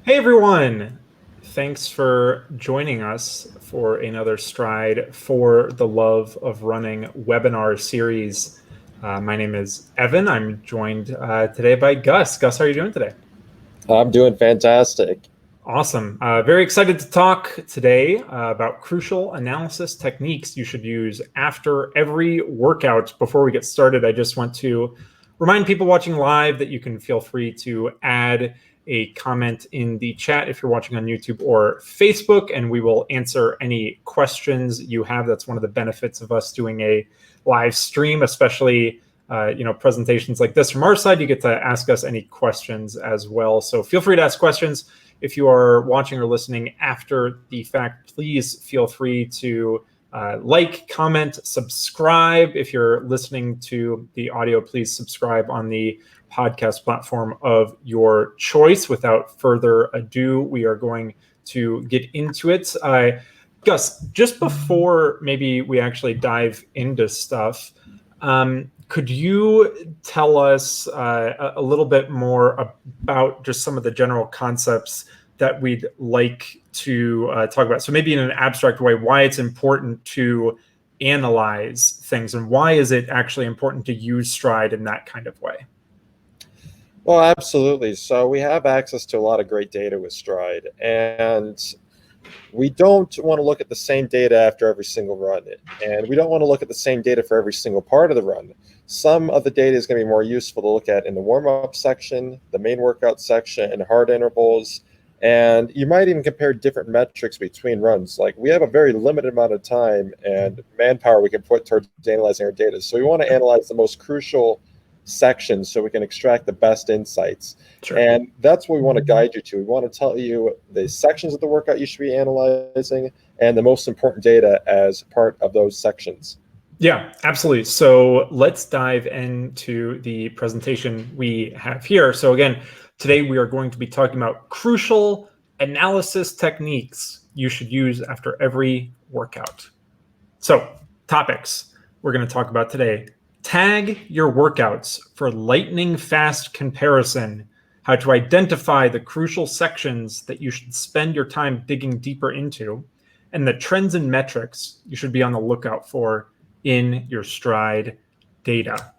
Hey everyone! Thanks for joining us for another Stryd for the Love of Running webinar series. My name is Evan. I'm joined today by Gus. Gus, how are you doing today? I'm doing fantastic. Awesome. Very excited to talk today about crucial analysis techniques you should use after every workout. Before we get started, I just want to remind people watching live that you can feel free to add a comment in the chat if you're watching on YouTube or Facebook, and we will answer any questions you have. That's one of the benefits of us doing a live stream, especially presentations like this from our side. You get to ask us any questions as well. So feel free to ask questions. If you are watching or listening after the fact, please feel free to like, comment, subscribe. If you're listening to the audio, please subscribe on the podcast platform of your choice. Without further ado, we are going to get into it. Gus, just before maybe we actually dive into stuff, could you tell us a little bit more about just some of the general concepts that we'd like to talk about? So maybe in an abstract way, why it's important to analyze things and why is it actually important to use Stryd in that kind of way? Well, absolutely. So we have access to a lot of great data with Stryd, and we don't want to look at the same data after every single run, and we don't want to look at the same data for every single part of the run. Some of the data is going to be more useful to look at in the warm-up section, the main workout section, and hard intervals. And you might even compare different metrics between runs. Like, we have a very limited amount of time and manpower we can put towards analyzing our data. So we want to analyze the most crucial sections so we can extract the best insights. Sure. And that's what we want to guide you to. We want to tell you the sections of the workout you should be analyzing and the most important data as part of those sections. Yeah, absolutely. So let's dive into the presentation we have here. So again, today we are going to be talking about crucial analysis techniques you should use after every workout. So topics we're going to talk about today: tag your workouts for lightning fast comparison, how to identify the crucial sections that you should spend your time digging deeper into, and the trends and metrics you should be on the lookout for in your Stryd data.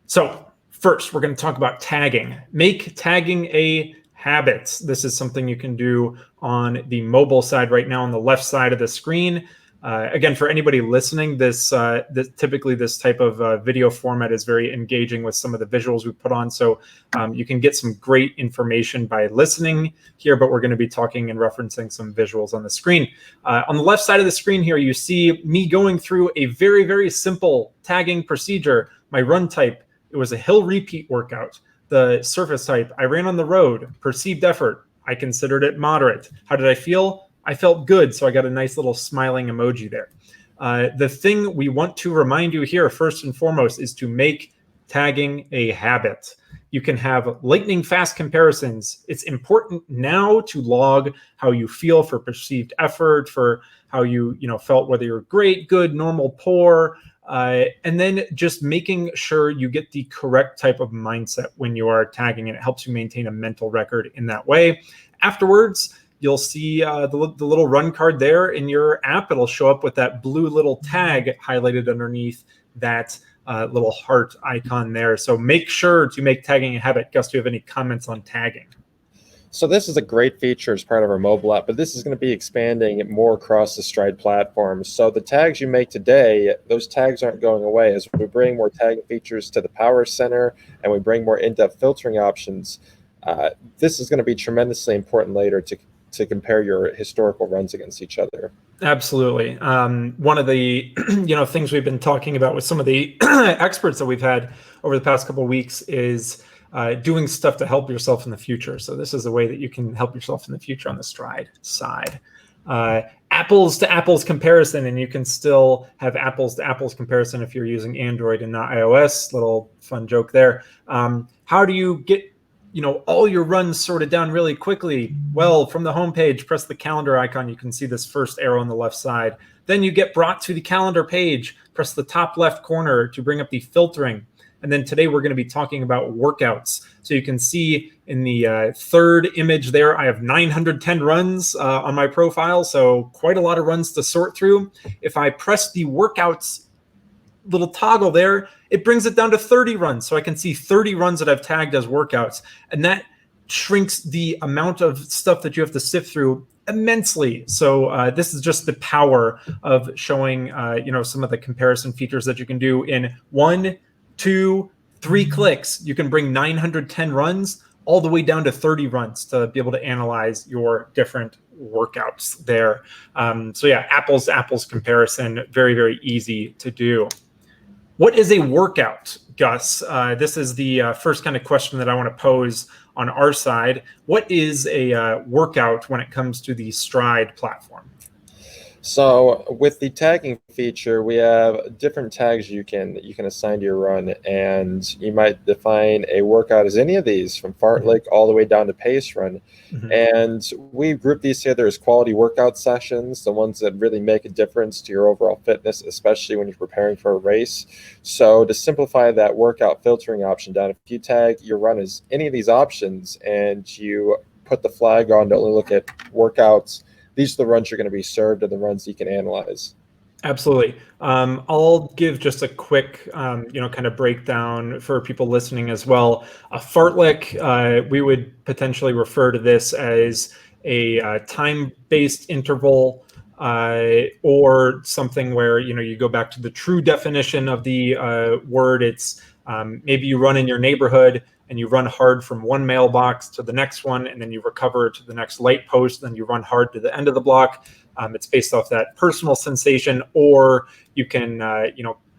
So first, we're going to talk about tagging. Make tagging a habit. This is something you can do on the mobile side right now on the left side of the screen. Again, for anybody listening, typically this type of video format is very engaging with some of the visuals we put on. So you can get some great information by listening here, but we're going to be talking and referencing some visuals on the screen. On the left side of the screen here, you see me going through a very, very simple tagging procedure. My run type, it was a hill repeat workout. The surface type, I ran on the road. Perceived effort, I considered it moderate. How did I feel? I felt good, so I got a nice little smiling emoji there. The thing we want to remind you here, first and foremost, is to make tagging a habit. You can have lightning fast comparisons. It's important now to log how you feel for perceived effort, for how you felt, whether you're great, good, normal, poor, and then just making sure you get the correct type of mindset when you are tagging, and it helps you maintain a mental record in that way. Afterwards, you'll see the little run card there in your app. It'll show up with that blue little tag highlighted underneath that little heart icon there. So make sure to make tagging a habit. Gus, do you have any comments on tagging? So this is a great feature as part of our mobile app, but this is going to be expanding more across the Stryd platform. So the tags you make today, those tags aren't going away. As we bring more tagging features to the Power Center and we bring more in-depth filtering options, this is going to be tremendously important later to compare your historical runs against each other. Absolutely. One of the things we've been talking about with some of the experts that we've had over the past couple of weeks is doing stuff to help yourself in the future. So this is a way that you can help yourself in the future on the Stryd side. Apples to apples comparison, and you can still have apples to apples comparison if you're using Android and not iOS. Little fun joke there. How do you get all your runs sorted down really quickly? Well, from the homepage, press the calendar icon. You can see this first arrow on the left side. Then you get brought to the calendar page. Press the top left corner to bring up the filtering. And then today we're going to be talking about workouts. So you can see in the third image there, I have 910 runs on my profile. So quite a lot of runs to sort through. If I press the workouts little toggle there, it brings it down to 30 runs. So I can see 30 runs that I've tagged as workouts. And that shrinks the amount of stuff that you have to sift through immensely. So this is just the power of showing, some of the comparison features that you can do in 1, 2, 3 clicks. You can bring 910 runs all the way down to 30 runs to be able to analyze your different workouts there. So yeah, apples to apples comparison, very, very easy to do. What is a workout, Gus? This is the first kind of question that I want to pose on our side. What is a workout when it comes to the Stryd platform? So with the tagging feature, we have different tags you can assign to your run, and you might define a workout as any of these, from fartlek all the way down to pace run. And we group these together as quality workout sessions, the ones that really make a difference to your overall fitness, especially when you're preparing for a race. So to simplify that workout filtering option down, if you tag your run as any of these options and you put the flag on to only look at workouts, these are the runs you're going to be served and the runs you can analyze. Absolutely. I'll give just a quick, kind of breakdown for people listening as well. A fartlek, we would potentially refer to this as a time-based interval, or something where, you go back to the true definition of the word. It's maybe you run in your neighborhood and you run hard from one mailbox to the next one, and then you recover to the next light post, then you run hard to the end of the block. It's based off that personal sensation, or you can,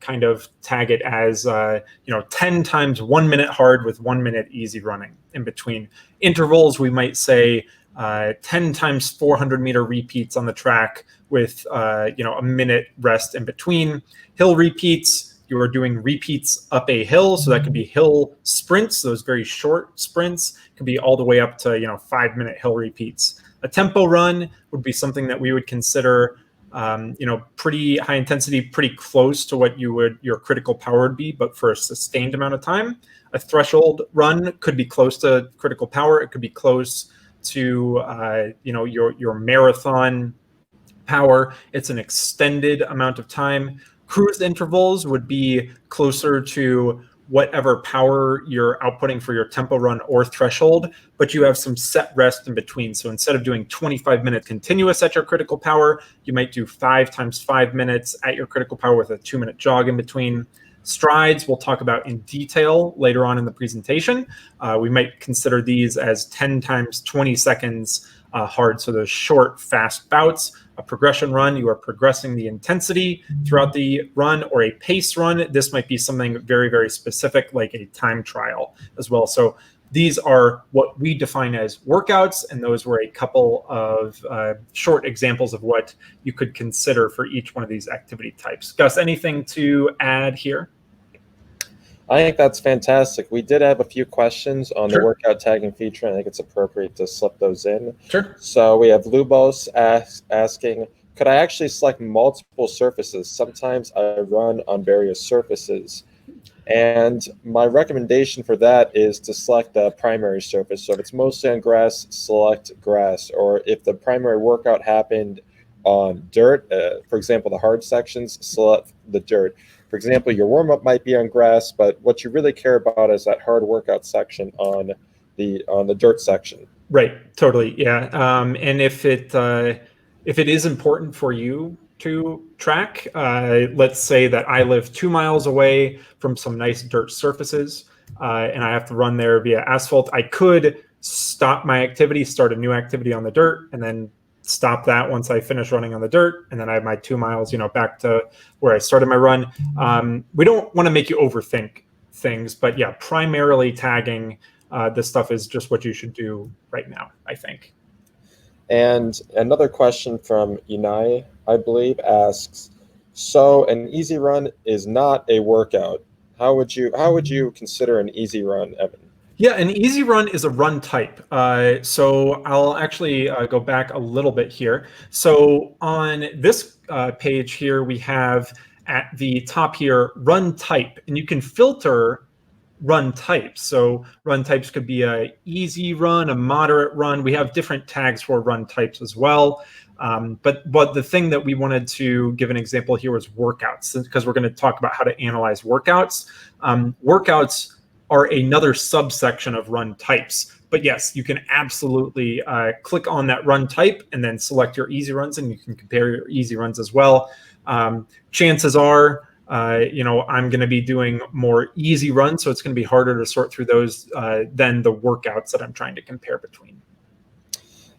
kind of tag it as, 10 times 1 minute hard with 1 minute easy running in between. Intervals, we might say 10 times 400 meter repeats on the track with, a minute rest in between. Hill repeats, you are doing repeats up a hill. So that could be hill sprints, those very short sprints, could be all the way up to, 5 minute hill repeats. A tempo run would be something that we would consider, pretty high intensity, pretty close to what your critical power would be, but for a sustained amount of time. A threshold run could be close to critical power. It could be close to, your marathon power. It's an extended amount of time. Cruise intervals would be closer to whatever power you're outputting for your tempo run or threshold, but you have some set rest in between. So instead of doing 25 minutes continuous at your critical power, you might do 5 times 5 minutes at your critical power with a 2 minute jog in between. Strides we'll talk about in detail later on in the presentation. We might consider these as 10 times 20 seconds hard. So those short, fast bouts. A progression run, you are progressing the intensity throughout the run, or a pace run. This might be something very, very specific, like a time trial as well. So these are what we define as workouts, and those were a couple of short examples of what you could consider for each one of these activity types. Gus, anything to add here? I think that's fantastic. We did have a few questions on the workout tagging feature. I think it's appropriate to slip those in. Sure. So we have Lubos asking, could I actually select multiple surfaces? Sometimes I run on various surfaces. And my recommendation for that is to select the primary surface. So if it's mostly on grass, select grass. Or if the primary workout happened on dirt, for example, the hard sections, select the dirt. For example, your warm-up might be on grass, but what you really care about is that hard workout section on the dirt section. Right. Totally. Yeah. And if it is important for you to track, let's say that I live 2 miles away from some nice dirt surfaces, and I have to run there via asphalt, I could stop my activity, start a new activity on the dirt, and then stop that once I finish running on the dirt, and then I have my 2 miles, back to where I started my run. We don't want to make you overthink things, but yeah, primarily tagging this stuff is just what you should do right now, I think. And another question from Unai, I believe, asks, so an easy run is not a workout. How would you consider an easy run, Evan? Yeah, an easy run is a run type. So I'll actually go back a little bit here. So on this page here, we have at the top here, run type, and you can filter run types. So run types could be a easy run, a moderate run. We have different tags for run types as well. But the thing that we wanted to give an example here was workouts, because we're going to talk about how to analyze workouts. Workouts are another subsection of run types. But yes, you can absolutely click on that run type and then select your easy runs, and you can compare your easy runs as well. Chances are, I'm going to be doing more easy runs, so it's going to be harder to sort through those than the workouts that I'm trying to compare between.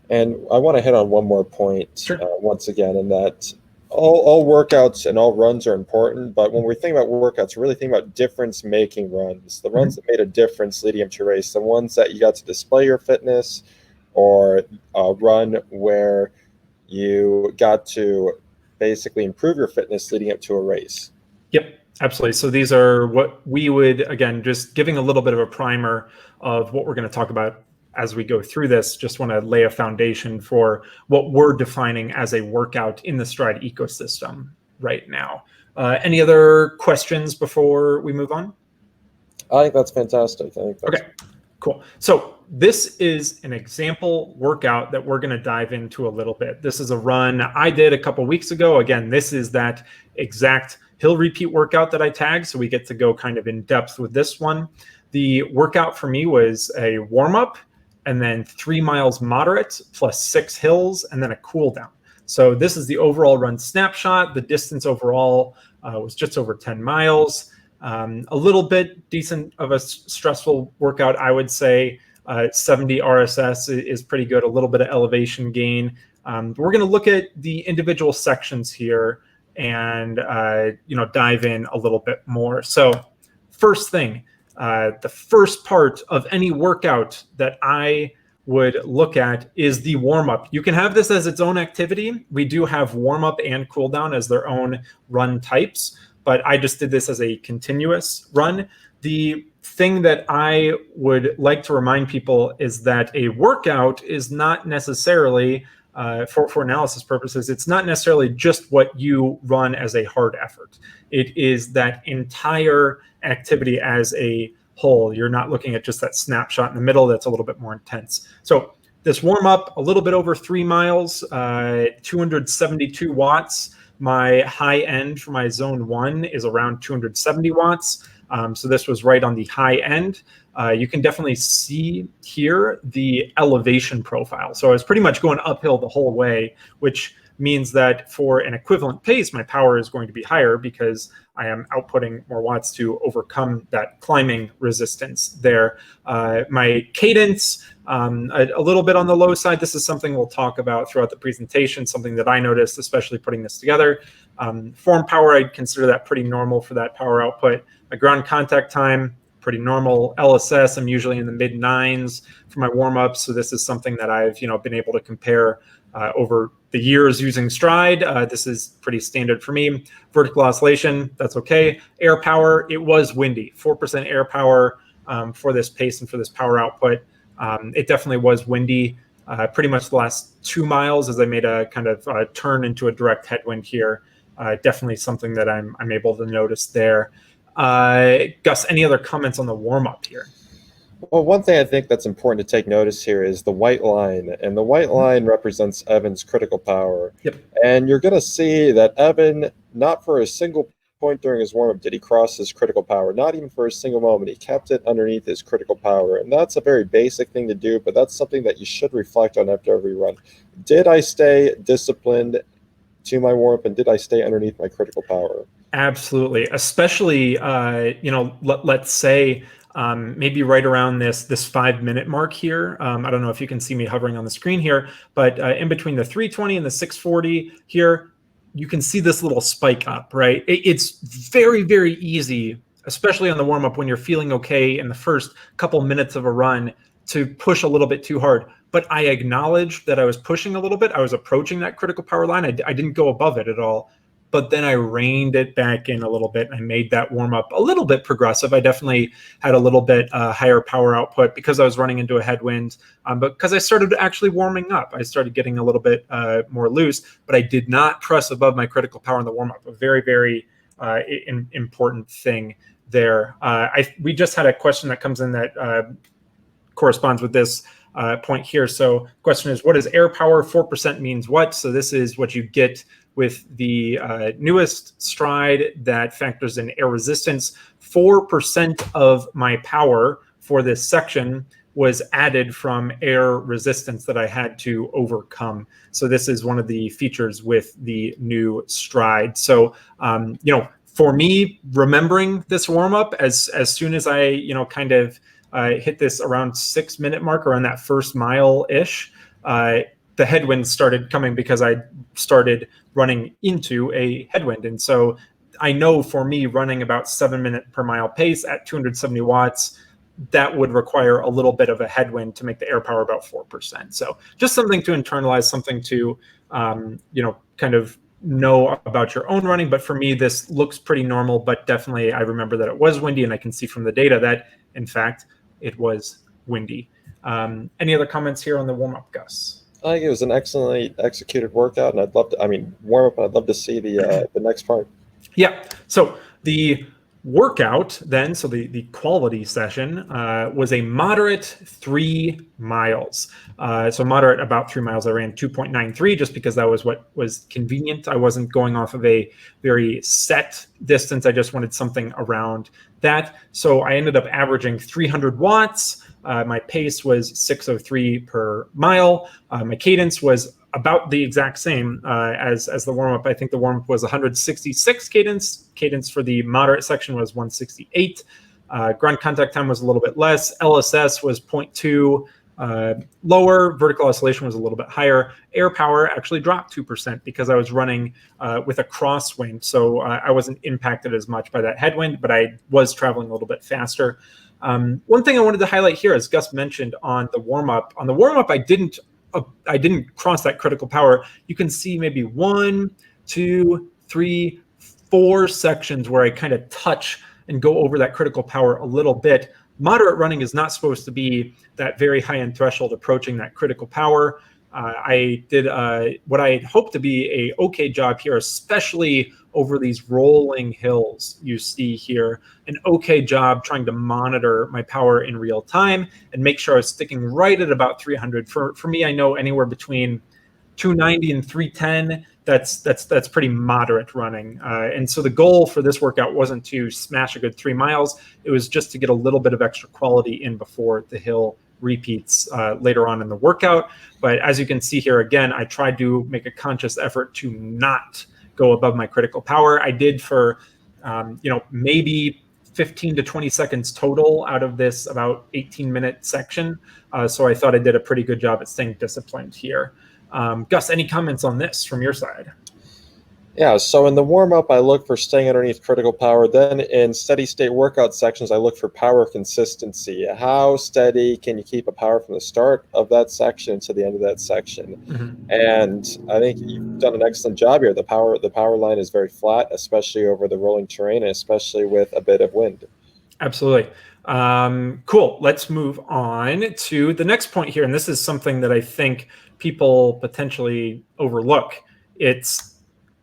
And I want to hit on one more point, Sure. Once again, in that all workouts and all runs are important, but when we think about workouts, we're really thinking about difference-making runs, the runs that made a difference leading up to a race, the ones that you got to display your fitness, or a run where you got to basically improve your fitness leading up to a race. Yep, absolutely. So these are what we would, again, just giving a little bit of a primer of what we're going to talk about as we go through this. Just want to lay a foundation for what we're defining as a workout in the Stryd ecosystem right now. Any other questions before we move on? I think that's fantastic. Okay, cool. So this is an example workout that we're going to dive into a little bit. This is a run I did a couple weeks ago. Again, this is that exact hill repeat workout that I tagged, so we get to go kind of in depth with this one. The workout for me was a warm-up, and then 3 miles moderate plus 6 hills, and then a cool down. So this is the overall run snapshot. The distance overall was just over 10 miles. A little bit decent of a stressful workout, I would say. 70 RSS is pretty good, a little bit of elevation gain. We're going to look at the individual sections here and dive in a little bit more. So first thing, the first part of any workout that I would look at is the warm-up. You can have this as its own activity. We do have warm-up and cool-down as their own run types, but I just did this as a continuous run. The thing that I would like to remind people is that a workout is not necessarily, for analysis purposes, it's not necessarily just what you run as a hard effort. It is that entire activity as a whole. You're not looking at just that snapshot in the middle that's a little bit more intense. So this warm up, a little bit over 3 miles, 272 watts. My high end for my zone 1 is around 270 watts. So this was right on the high end. You can definitely see here the elevation profile. So I was pretty much going uphill the whole way, which means that for an equivalent pace, my power is going to be higher because I am outputting more watts to overcome that climbing resistance there. My cadence, a little bit on the low side. This is something we'll talk about throughout the presentation, something that I noticed, especially putting this together. Form power, I'd consider that pretty normal for that power output. My ground contact time, pretty normal. LSS, I'm usually in the mid 9s for my warm-ups. So this is something that I've been able to compare over the years using Stryd. This is pretty standard for me. Vertical oscillation, that's okay. Air power, it was windy. 4% air power for this pace and for this power output. It definitely was windy. Pretty much the last 2 miles as I made a kind of turn into a direct headwind here. Definitely something that I'm able to notice there. Gus, any other comments on the warm-up here? Well, one thing I think that's important to take notice here is the white line, and the white line represents Evan's critical power. Yep. And you're going to see that Evan, not for a single point during his warm-up did he cross his critical power, not even for a single moment. He kept it underneath his critical power, and that's a very basic thing to do, but that's something that you should reflect on after every run. Did I stay disciplined to my warm-up, and did I stay underneath my critical power? Absolutely, especially let's say maybe right around this 5-minute mark here. I don't know if you can see me hovering on the screen here, but in between the 320 and the 640 here, you can see this little spike up, right? It's very, very easy, especially on the warm-up when you're feeling okay in the first couple minutes of a run, to push a little bit too hard. But I acknowledged that I was pushing a little bit. I was approaching that critical power line. I didn't go above it at all. But then I reined it back in a little bit. I made that warm up a little bit progressive. I definitely had a little bit higher power output because I was running into a headwind, but because I started actually warming up, I started getting a little bit more loose, but I did not press above my critical power in the warm up. A very, very important thing there. We just had a question that comes in that corresponds with this point here. So question is, what is air power? 4% means what? So this is what you get with the newest Stryd that factors in air resistance. 4% of my power for this section was added from air resistance that I had to overcome. So this is one of the features with the new Stryd. So, for me, remembering this warm up as soon as I, kind of hit this around 6 minute mark, around that first mile ish, the headwind started coming because I started running into a headwind. And so I know for me, running about 7 minute per mile pace at 270 watts, that would require a little bit of a headwind to make the air power about 4%. So just something to internalize, something to, kind of know about your own running. But for me, this looks pretty normal, but definitely I remember that it was windy, and I can see from the data that, in fact, it was windy. Any other comments here on the warm-up, Gus? I think it was an excellently executed workout, and I'd love to, warm-up, I'd love to see the next part. Yeah, so the workout then, so the quality session was a moderate 3 miles. So moderate, about 3 miles. I ran 2.93 just because that was what was convenient. I wasn't going off of a very set distance. I just wanted something around that. So I ended up averaging 300 watts. My pace was 6:03 per mile. My cadence was about the exact same as the warm-up. I think the warm-up was 166 cadence. Cadence for the moderate section was 168. Ground contact time was a little bit less. LSS was 0.2 lower. Vertical oscillation was a little bit higher. Air power actually dropped 2% because I was running with a crosswind. So I wasn't impacted as much by that headwind, but I was traveling a little bit faster. One thing I wanted to highlight here, as Gus mentioned on the warm-up, I didn't cross that critical power. You can see maybe 1, 2, 3, 4 sections where I kind of touch and go over that critical power a little bit. Moderate running is not supposed to be that very high-end threshold approaching that critical power. I did what I had hoped to be a okay job here, especially over these rolling hills you see here. An okay job trying to monitor my power in real time and make sure I was sticking right at about 300. For me, I know anywhere between 290 and 310, that's pretty moderate running. And so the goal for this workout wasn't to smash a good 3 miles. It was just to get a little bit of extra quality in before the hill repeats later on in the workout. But as you can see here, again, I tried to make a conscious effort to not go above my critical power. I did for, maybe 15 to 20 seconds total out of this about 18-minute section. So I thought I did a pretty good job at staying disciplined here. Gus, any comments on this from your side? Yeah, so in the warm-up, I look for staying underneath critical power. Then in steady-state workout sections, I look for power consistency. How steady can you keep a power from the start of that section to the end of that section? Mm-hmm. And I think you've done an excellent job here. The power line is very flat, especially over the rolling terrain, and especially with a bit of wind. Absolutely. Cool. Let's move on to the next point here. And this is something that I think people potentially overlook. It's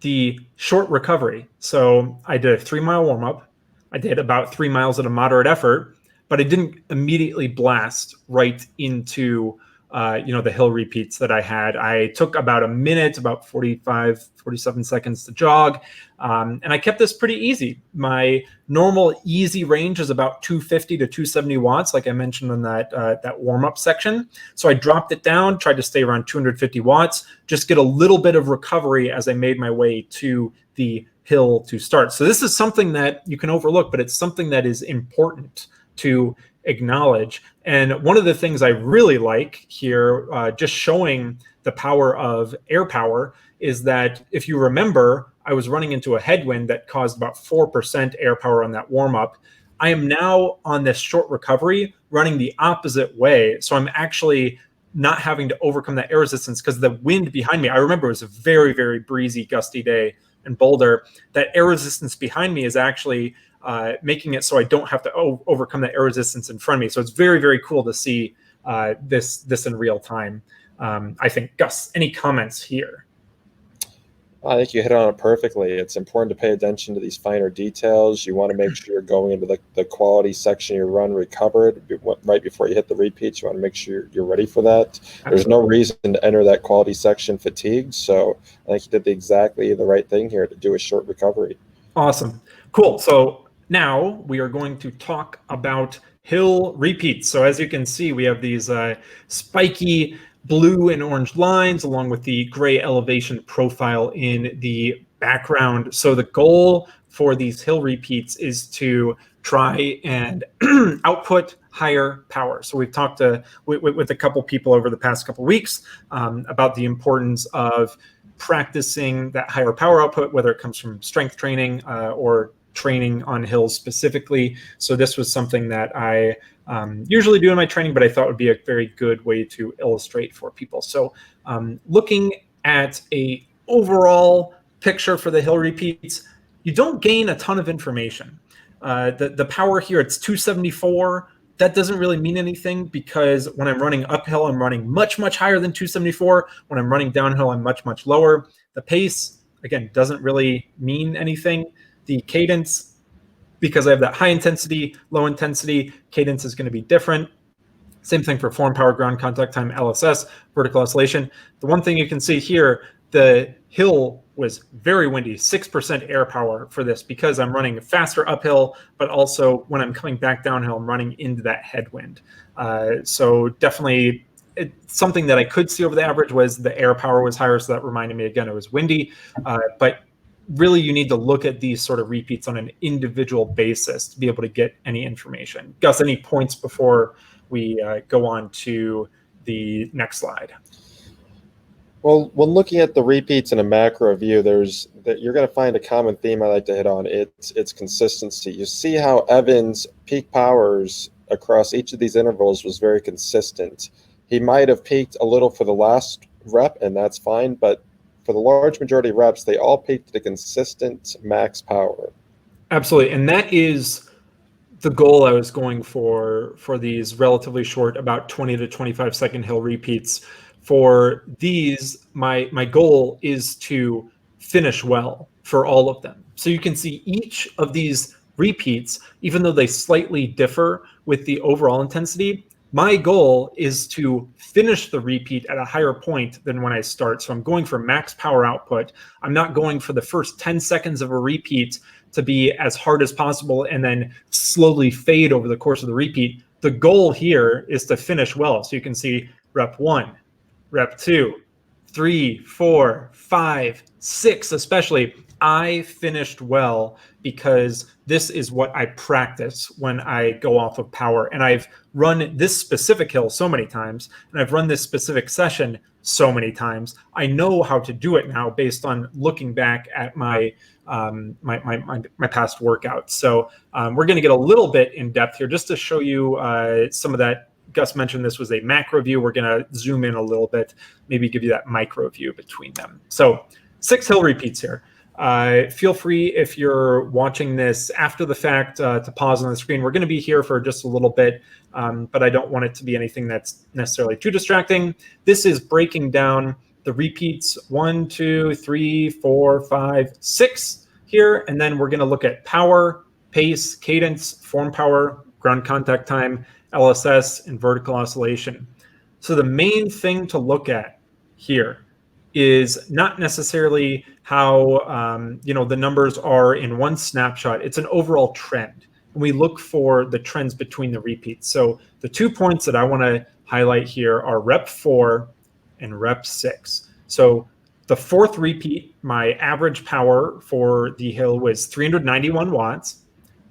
the short recovery. So I did a 3 mile warm up. I did about 3 miles at a moderate effort, but I didn't immediately blast right into, the hill repeats that I had. I took about a minute, about 47 seconds to jog. And I kept this pretty easy. My normal easy range is about 250 to 270 watts, like I mentioned in that warm-up section. So I dropped it down, tried to stay around 250 watts, just get a little bit of recovery as I made my way to the hill to start. So this is something that you can overlook, but it's something that is important to acknowledge. And one of the things I really like here, just showing the power of air power, is that if you remember, I was running into a headwind that caused about 4% air power on that warm-up. I am now on this short recovery running the opposite way. So I'm actually not having to overcome that air resistance because the wind behind me, I remember it was a very, very breezy, gusty day in Boulder. That air resistance behind me is actually making it so I don't have to overcome that air resistance in front of me. So it's very, very cool to see this in real time. I think, Gus, any comments here? I think you hit on it perfectly. It's important to pay attention to these finer details. You want to make sure you're going into the quality section of your run recovered right before you hit the repeats. You want to make sure you're ready for that. There's no reason to enter that quality section fatigued. So I think you did exactly the right thing here to do a short recovery. Awesome. Cool. So now we are going to talk about hill repeats. So as you can see, we have these spiky blue and orange lines along with the gray elevation profile in the background. So the goal for these hill repeats is to try and output higher power. So we've talked with a couple people over the past couple weeks about the importance of practicing that higher power output, whether it comes from strength training or training on hills specifically. So this was something that I usually do in my training, but I thought would be a very good way to illustrate for people. So looking at a overall picture for the hill repeats, you don't gain a ton of information. The power here, it's 274. That doesn't really mean anything because when I'm running uphill, I'm running much, much higher than 274. When I'm running downhill, I'm much, much lower. The pace, again, doesn't really mean anything. The cadence, because I have that high intensity, low intensity, cadence is going to be different. Same thing for form, power, ground contact time, LSS, vertical oscillation. The one thing you can see here, the hill was very windy, 6% air power for this because I'm running faster uphill, but also when I'm coming back downhill, I'm running into that headwind. So definitely something that I could see over the average was the air power was higher. So that reminded me again, it was windy, but really you need to look at these sort of repeats on an individual basis to be able to get any information. Gus, any points before we go on to the next slide? Well, when looking at the repeats in a macro view, you're going to find a common theme I like to hit on. It's consistency. You see how Evans' peak powers across each of these intervals was very consistent. He might have peaked a little for the last rep, and that's fine, but for the large majority of reps, they all peaked at a consistent max power. Absolutely, and that is the goal I was going for these relatively short, about 20 to 25 second hill repeats. For these, my goal is to finish well for all of them. So you can see each of these repeats, even though they slightly differ with the overall intensity, my goal is to finish the repeat at a higher point than when I start. So I'm going for max power output. I'm not going for the first 10 seconds of a repeat to be as hard as possible and then slowly fade over the course of the repeat. The goal here is to finish well. So you can see rep 1, rep 2, 3, 4, 5, 6, especially. I finished well because this is what I practice when I go off of power. And I've run this specific hill so many times, and I've run this specific session so many times. I know how to do it now based on looking back at my past workouts. So we're going to get a little bit in depth here just to show you some of that. Gus mentioned this was a macro view. We're going to zoom in a little bit, maybe give you that micro view between them. So 6 hill repeats here. Feel free, if you're watching this after the fact, to pause on the screen. We're going to be here for just a little bit, but I don't want it to be anything that's necessarily too distracting. This is breaking down the repeats 1, 2, 3, 4, 5, 6 here, and then we're going to look at power, pace, cadence, form power, ground contact time, LSS, and vertical oscillation. So the main thing to look at here is not necessarily how the numbers are in one snapshot. It's an overall trend, and we look for the trends between the repeats. So the 2 points that I want to highlight here are rep 4 and rep 6. So the 4th repeat, my average power for the hill was 391 watts.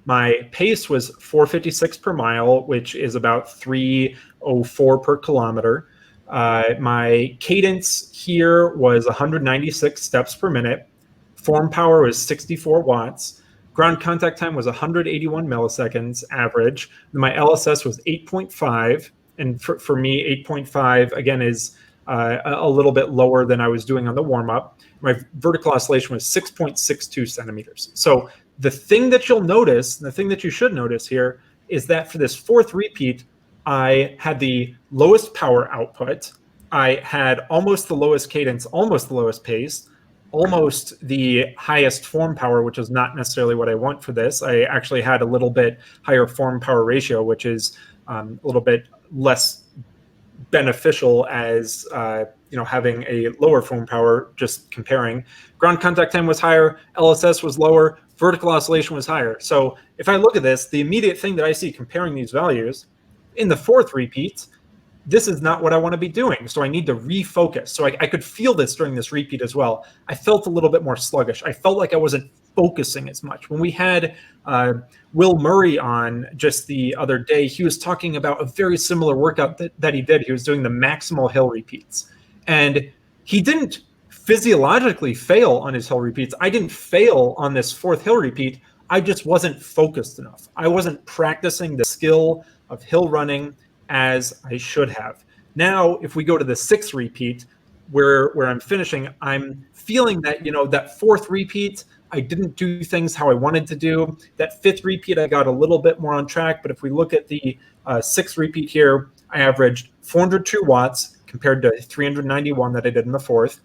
My pace was 456 per mile, which is about 304 per kilometer. My cadence here was 196 steps per minute. Form power was 64 watts. Ground contact time was 181 milliseconds average. My LSS was 8.5. And for me, 8.5, again, is a little bit lower than I was doing on the warm-up. My vertical oscillation was 6.62 centimeters. So the thing that you'll notice, the thing that you should notice here, is that for this 4th repeat, I had the lowest power output. I had almost the lowest cadence, almost the lowest pace, almost the highest form power, which is not necessarily what I want for this. I actually had a little bit higher form power ratio, which is a little bit less beneficial as having a lower form power. Just comparing, ground contact time was higher, LSS was lower, vertical oscillation was higher. So if I look at this, the immediate thing that I see comparing these values in the fourth repeat, this is not what I want to be doing. So I need to refocus. So I could feel this during this repeat as well. I felt a little bit more sluggish. I felt like I wasn't focusing as much. When we had Will Murray on just the other day, he was talking about a very similar workout that he did. He was doing the maximal hill repeats. And he didn't physiologically fail on his hill repeats. I didn't fail on this fourth hill repeat. I just wasn't focused enough. I wasn't practicing the skill of hill running as I should have. Now, if we go to the sixth repeat, where I'm finishing, I'm feeling that, that fourth repeat, I didn't do things how I wanted to do. That fifth repeat, I got a little bit more on track. But if we look at the sixth repeat here, I averaged 402 watts compared to 391 that I did in the fourth.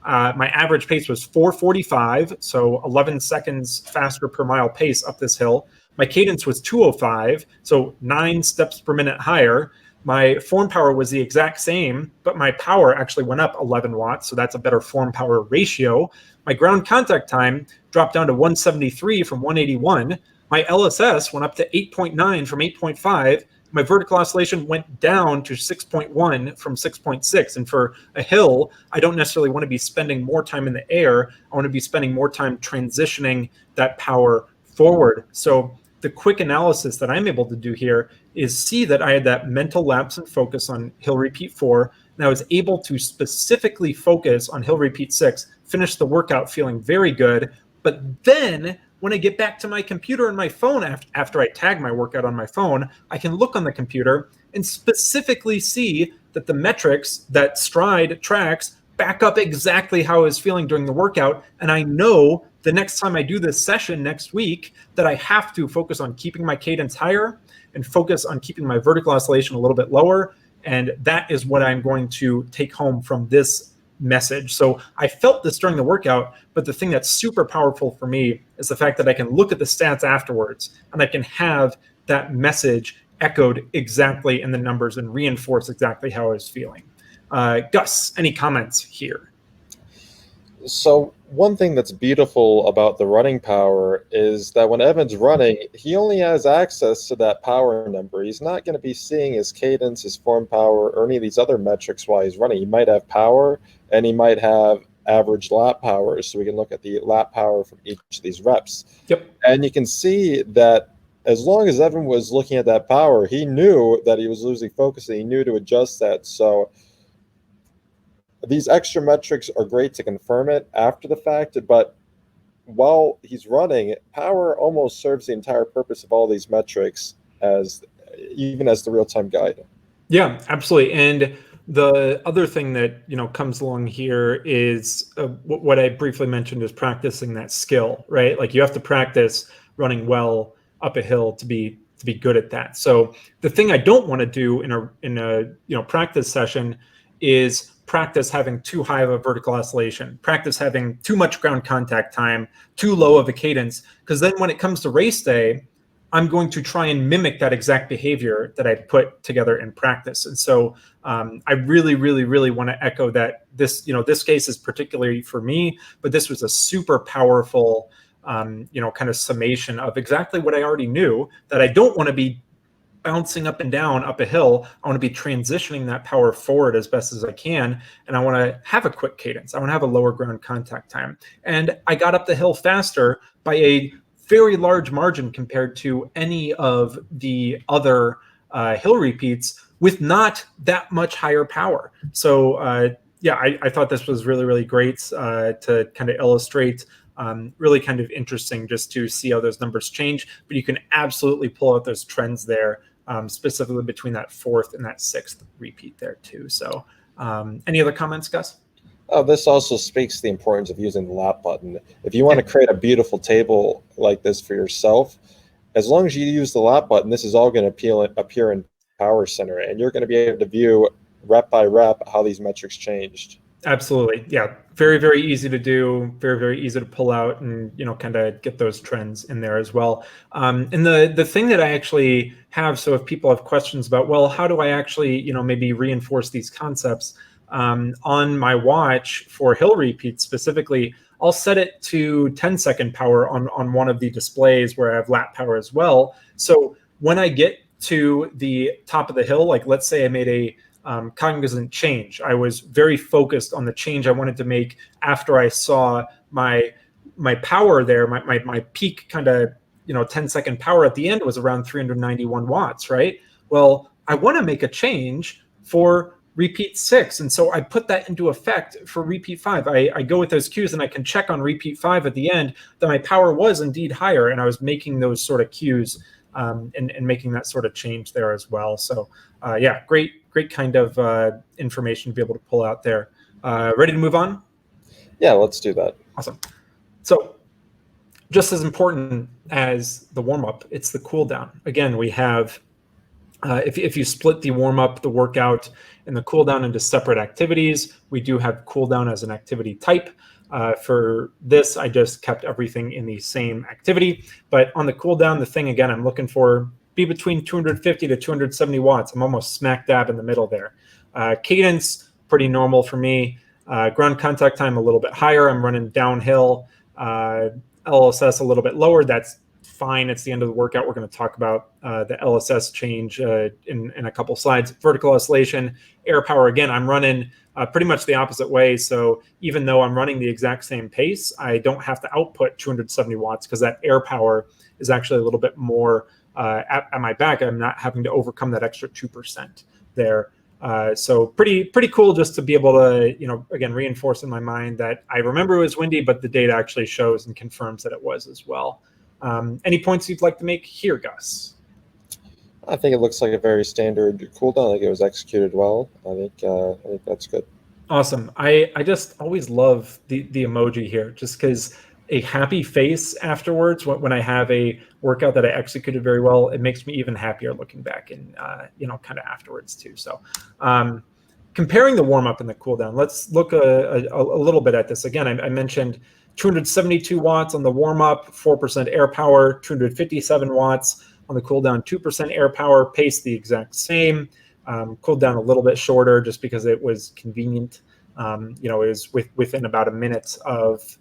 My average pace was 445, so 11 seconds faster per mile pace up this hill. My cadence was 205, so 9 steps per minute higher. My form power was the exact same, but my power actually went up 11 watts, so that's a better form power ratio. My ground contact time dropped down to 173 from 181. My LSS went up to 8.9 from 8.5. My vertical oscillation went down to 6.1 from 6.6. And for a hill, I don't necessarily want to be spending more time in the air. I want to be spending more time transitioning that power forward. So the quick analysis that I'm able to do here is see that I had that mental lapse and focus on hill repeat 4, and I was able to specifically focus on hill repeat 6, finish the workout feeling very good. But then when I get back to my computer and my phone after I tag my workout on my phone, I can look on the computer and specifically see that the metrics that Stryd tracks back up exactly how I was feeling during the workout. And I know the next time I do this session next week that I have to focus on keeping my cadence higher and focus on keeping my vertical oscillation a little bit lower. And that is what I'm going to take home from this message. So I felt this during the workout, but the thing that's super powerful for me is the fact that I can look at the stats afterwards and I can have that message echoed exactly in the numbers and reinforce exactly how I was feeling. Gus, any comments here? So one thing that's beautiful about the running power is that when Evan's running, he only has access to that power number. He's not going to be seeing his cadence, his form power, or any of these other metrics while he's running. He might have power, and he might have average lap powers, so we can look at the lap power from each of these reps. Yep. And you can see that as long as Evan was looking at that power, he knew that he was losing focus, and he knew to adjust that. So these extra metrics are great to confirm it after the fact, but while he's running, power almost serves the entire purpose of all these metrics even as the real-time guide. Yeah, absolutely. And the other thing that comes along here is what I briefly mentioned is practicing that skill, right? Like you have to practice running well up a hill to be good at that. So the thing I don't want to do in a practice session is practice having too high of a vertical oscillation, practice having too much ground contact time, too low of a cadence, because then when it comes to race day, I'm going to try and mimic that exact behavior that I put together in practice. And so I really, really, really want to echo that this case is particularly for me, but this was a super powerful, kind of summation of exactly what I already knew, that I don't want to be bouncing up and down up a hill. I want to be transitioning that power forward as best as I can. And I want to have a quick cadence. I want to have a lower ground contact time. And I got up the hill faster by a very large margin compared to any of the other hill repeats with not that much higher power. So I thought this was really, really great to kind of illustrate. Really kind of interesting just to see how those numbers change, but you can absolutely pull out those trends there, specifically between that fourth and that sixth repeat there too. So any other comments, Gus? This also speaks to the importance of using the lap button. If you want to create a beautiful table like this for yourself, as long as you use the lap button, this is all going to appear in Power Center, and you're going to be able to view rep by rep how these metrics changed. Absolutely. Yeah. Very, very easy to do. Very, very easy to pull out and, kind of get those trends in there as well. And the thing that I actually have, so if people have questions about, well, how do I actually, maybe reinforce these concepts on my watch for hill repeats specifically, I'll set it to 10-second power on one of the displays where I have lap power as well. So when I get to the top of the hill, like let's say I made a cognizant change. I was very focused on the change I wanted to make after I saw my power there, my peak kind of 10-second power at the end was around 391 watts, right? Well, I want to make a change for repeat 6, and so I put that into effect for repeat 5. I go with those cues and I can check on repeat 5 at the end that my power was indeed higher, and I was making those sort of cues and making that sort of change there as well. So yeah, great kind of information to be able to pull out there. Ready to move on? Yeah, let's do that. Awesome. So just as important as the warm-up, it's the cool down. Again, we have, if you split the warm-up, the workout, and the cool down into separate activities, we do have cool down as an activity type. For this, I just kept everything in the same activity. But on the cool down, the thing, again, I'm looking for be between 250 to 270 watts. I'm almost smack dab in the middle there. Cadence, pretty normal for me. Ground contact time, a little bit higher. I'm running downhill. LSS, a little bit lower. That's fine. It's the end of the workout. We're going to talk about the LSS change in a couple slides. Vertical oscillation, air power. Again, I'm running pretty much the opposite way. So even though I'm running the exact same pace, I don't have to output 270 watts because that air power is actually a little bit more at my back. I'm not having to overcome that extra 2% there. So pretty cool just to be able to, again, reinforce in my mind that I remember it was windy, but the data actually shows and confirms that it was as well. Any points you'd like to make here, Gus? I think it looks like a very standard cooldown. I think it was executed well. I think that's good. Awesome. I just always love the emoji here, just because a happy face afterwards when I have a workout that I executed very well, it makes me even happier looking back and kind of afterwards too. So comparing the warm up and the cool down, let's look a little bit at this. Again, I mentioned 272 watts on the warm up, 4% air power, 257 watts on the cool down, 2% air power, pace the exact same. Cooled down a little bit shorter just because it was convenient. It was within about a minute of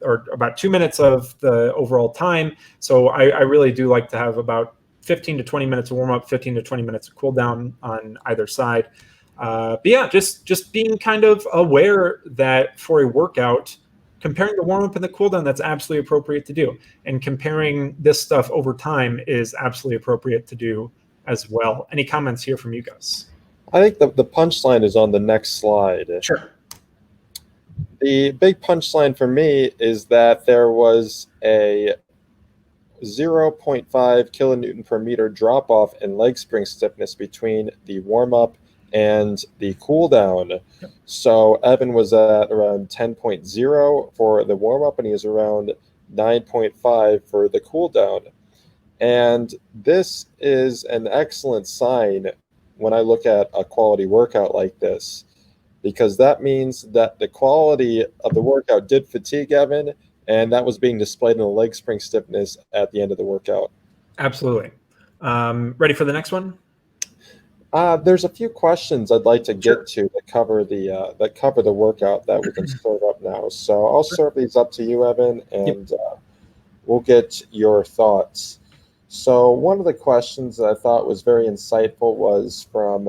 or about 2 minutes of the overall time. So I really do like to have about 15 to 20 minutes of warm up, 15 to 20 minutes of cool down on either side. But yeah, just being kind of aware that for a workout, comparing the warm up and the cool down, that's absolutely appropriate to do. And comparing this stuff over time is absolutely appropriate to do as well. Any comments here from you guys? I think the punchline is on the next slide. Sure. The big punchline for me is that there was a 0.5 kilonewton per meter drop off in leg spring stiffness between the warm up and the cool down. Yep. So Evan was at around 10.0 for the warm up, and he was around 9.5 for the cool down. And this is an excellent sign when I look at a quality workout like this, because that means that the quality of the workout did fatigue Evan, and that was being displayed in the leg spring stiffness at the end of the workout. Absolutely. Ready for the next one? There's a few questions I'd like to get to that cover the workout that we can serve up now. So I'll serve these up to you, Evan, and we'll get your thoughts. So one of the questions that I thought was very insightful was from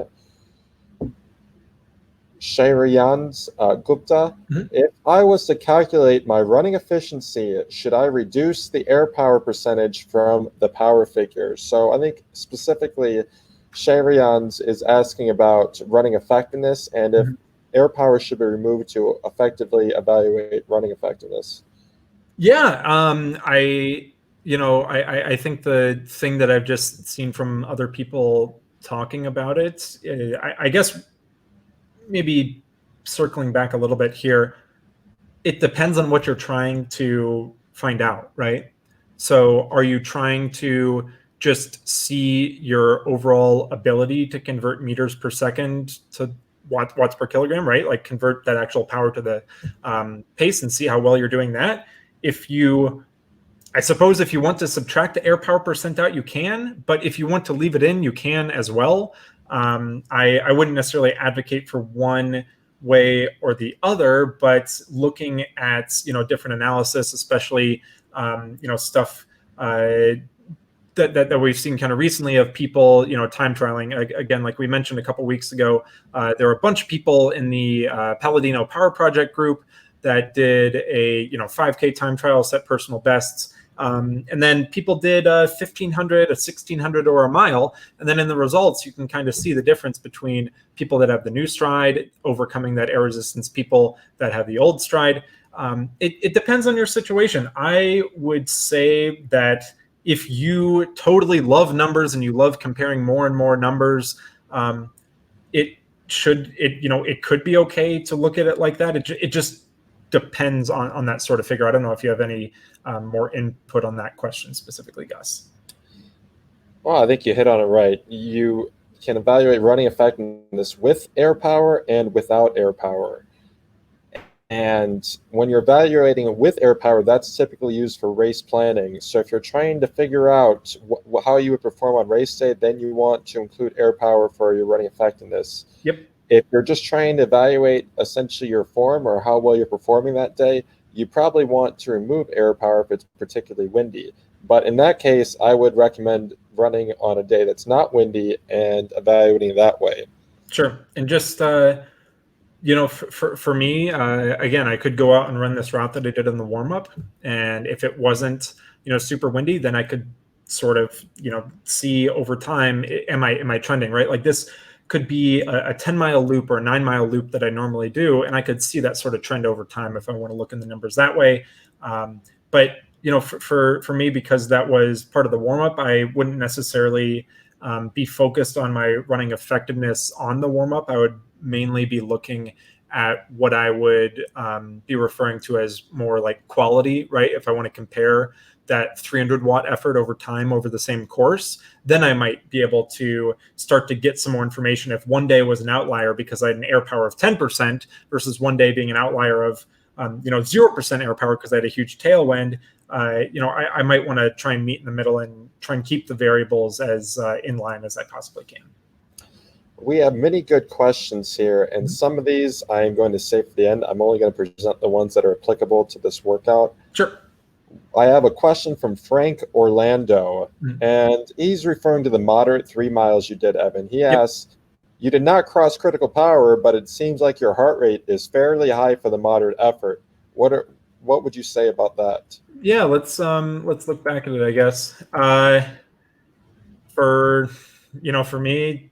Shairiyans Gupta. Mm-hmm. If I was to calculate my running efficiency, should I reduce the air power percentage from the power figure? So I think specifically Shairiyans is asking about running effectiveness and if air power should be removed to effectively evaluate running effectiveness. Yeah, I think the thing that I've just seen from other people talking about it, I guess maybe circling back a little bit here, it depends on what you're trying to find out, right? So are you trying to just see your overall ability to convert meters per second to watts per kilogram, right? Like convert that actual power to the pace and see how well you're doing that. I suppose if you want to subtract the air power percent out, you can, but if you want to leave it in, you can as well. I wouldn't necessarily advocate for one way or the other, but looking at, different analysis, especially, stuff that we've seen kind of recently of people, time trialing. Again, like we mentioned a couple weeks ago, there were a bunch of people in the Palladino Power Project group that did a 5K time trial, set personal bests. And then people did 1,500, a 1,600, or a mile. And then in the results, you can kind of see the difference between people that have the new Stryd overcoming that air resistance, people that have the old Stryd. It depends on your situation. I would say that if you totally love numbers and you love comparing more and more numbers, it could be okay to look at it like that. It just depends on that sort of figure. I don't know if you have any more input on that question specifically, Gus. Well, I think you hit on it right. You can evaluate running effectiveness with air power and without air power. And when you're evaluating with air power, that's typically used for race planning. So if you're trying to figure out how you would perform on race day, then you want to include air power for your running effectiveness. Yep. If you're just trying to evaluate essentially your form or how well you're performing that day, you probably want to remove air power if it's particularly windy. But in that case, I would recommend running on a day that's not windy and evaluating that way. Sure. And just, for me, again, I could go out and run this route that I did in the warm-up. And if it wasn't, super windy, then I could sort of, see over time, am I trending, right? Like this could be a 10-mile loop or a 9-mile loop that I normally do, and I could see that sort of trend over time if I want to look in the numbers that way. But for me, because that was part of the warm-up, I wouldn't necessarily be focused on my running effectiveness on the warm-up. I would mainly be looking at what I would be referring to as more like quality, right? If I want to compare that 300-watt effort over time over the same course, then I might be able to start to get some more information if one day was an outlier because I had an air power of 10% versus one day being an outlier of 0% air power because I had a huge tailwind. I might want to try and meet in the middle and try and keep the variables as in line as I possibly can. We have many good questions here, and some of these I am going to save for the end. I'm only going to present the ones that are applicable to this workout. Sure. I have a question from Frank Orlando, and he's referring to the moderate 3 miles you did, Evan. He asks, you did not cross critical power, but it seems like your heart rate is fairly high for the moderate effort. What would you say about that? Yeah, let's look back at it, I guess. For me,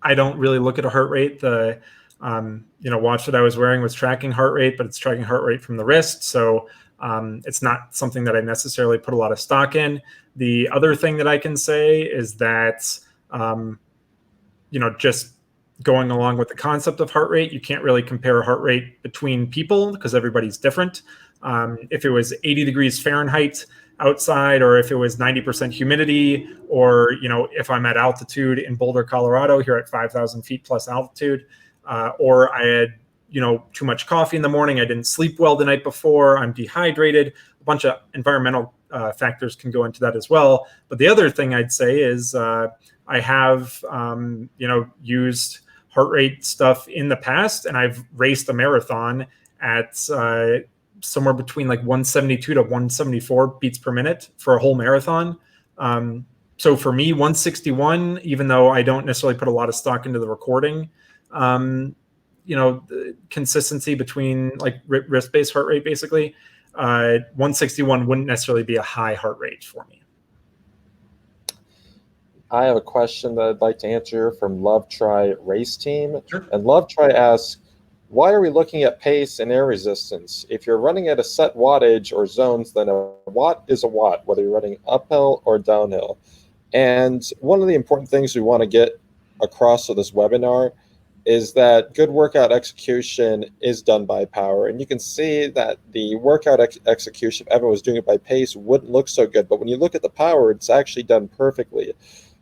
I don't really look at a heart rate. The watch that I was wearing was tracking heart rate, but it's tracking heart rate from the wrist. So it's not something that I necessarily put a lot of stock in. The other thing that I can say is that, just going along with the concept of heart rate, you can't really compare heart rate between people because everybody's different. If it was 80 degrees Fahrenheit outside, or if it was 90% humidity, or, if I'm at altitude in Boulder, Colorado, here at 5,000 feet plus altitude, or I had, too much coffee in the morning, I didn't sleep well the night before, I'm dehydrated, a bunch of environmental factors can go into that as well. But the other thing I'd say is I have, used heart rate stuff in the past, and I've raced a marathon at somewhere between like 172 to 174 beats per minute for a whole marathon. So for me, 161, even though I don't necessarily put a lot of stock into the recording, the consistency between like wrist-based heart rate, basically, 161 wouldn't necessarily be a high heart rate for me. I have a question that I'd like to answer from Love Try Race Team. Sure. And Love Try asks, why are we looking at pace and air resistance? If you're running at a set wattage or zones, then a watt is a watt, whether you're running uphill or downhill. And one of the important things we want to get across with this webinar is that good workout execution is done by power. And you can see that the workout execution, if Evan was doing it by pace, wouldn't look so good. But when you look at the power, it's actually done perfectly.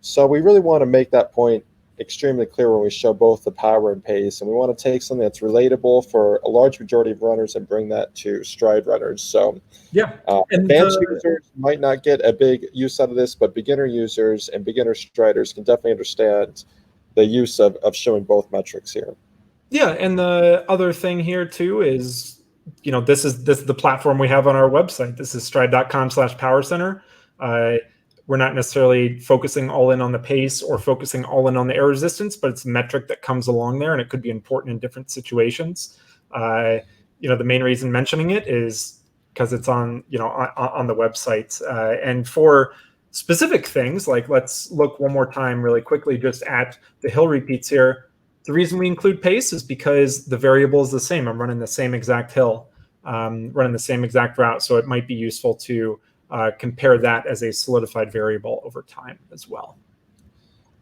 So we really want to make that point extremely clear when we show both the power and pace, and we want to take something that's relatable for a large majority of runners and bring that to Stryd runners. So Yeah, and advanced users might not get a big use out of this, but beginner users and beginner Striders can definitely understand the use of showing both metrics here. Yeah, and the other thing here too is, this is the platform we have on our website. This is stryd.com/power center. We're not necessarily focusing all in on the pace or focusing all in on the air resistance, but it's a metric that comes along there, and it could be important in different situations. The main reason mentioning it is because it's on the website, and for specific things, like let's look one more time really quickly just at the hill repeats here. The reason we include pace is because the variable is the same. I'm running the same exact hill, running the same exact route, so it might be useful to compare that as a solidified variable over time as well.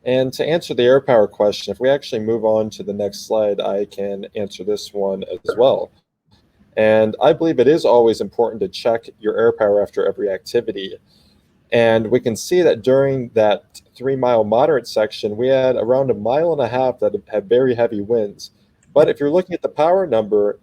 And to answer the air power question, if we actually move on to the next slide, I can answer this one as well. And I believe it is always important to check your air power after every activity. And we can see that during that 3-mile moderate section, we had around 1.5 miles that had very heavy winds. But if you're looking at the power number,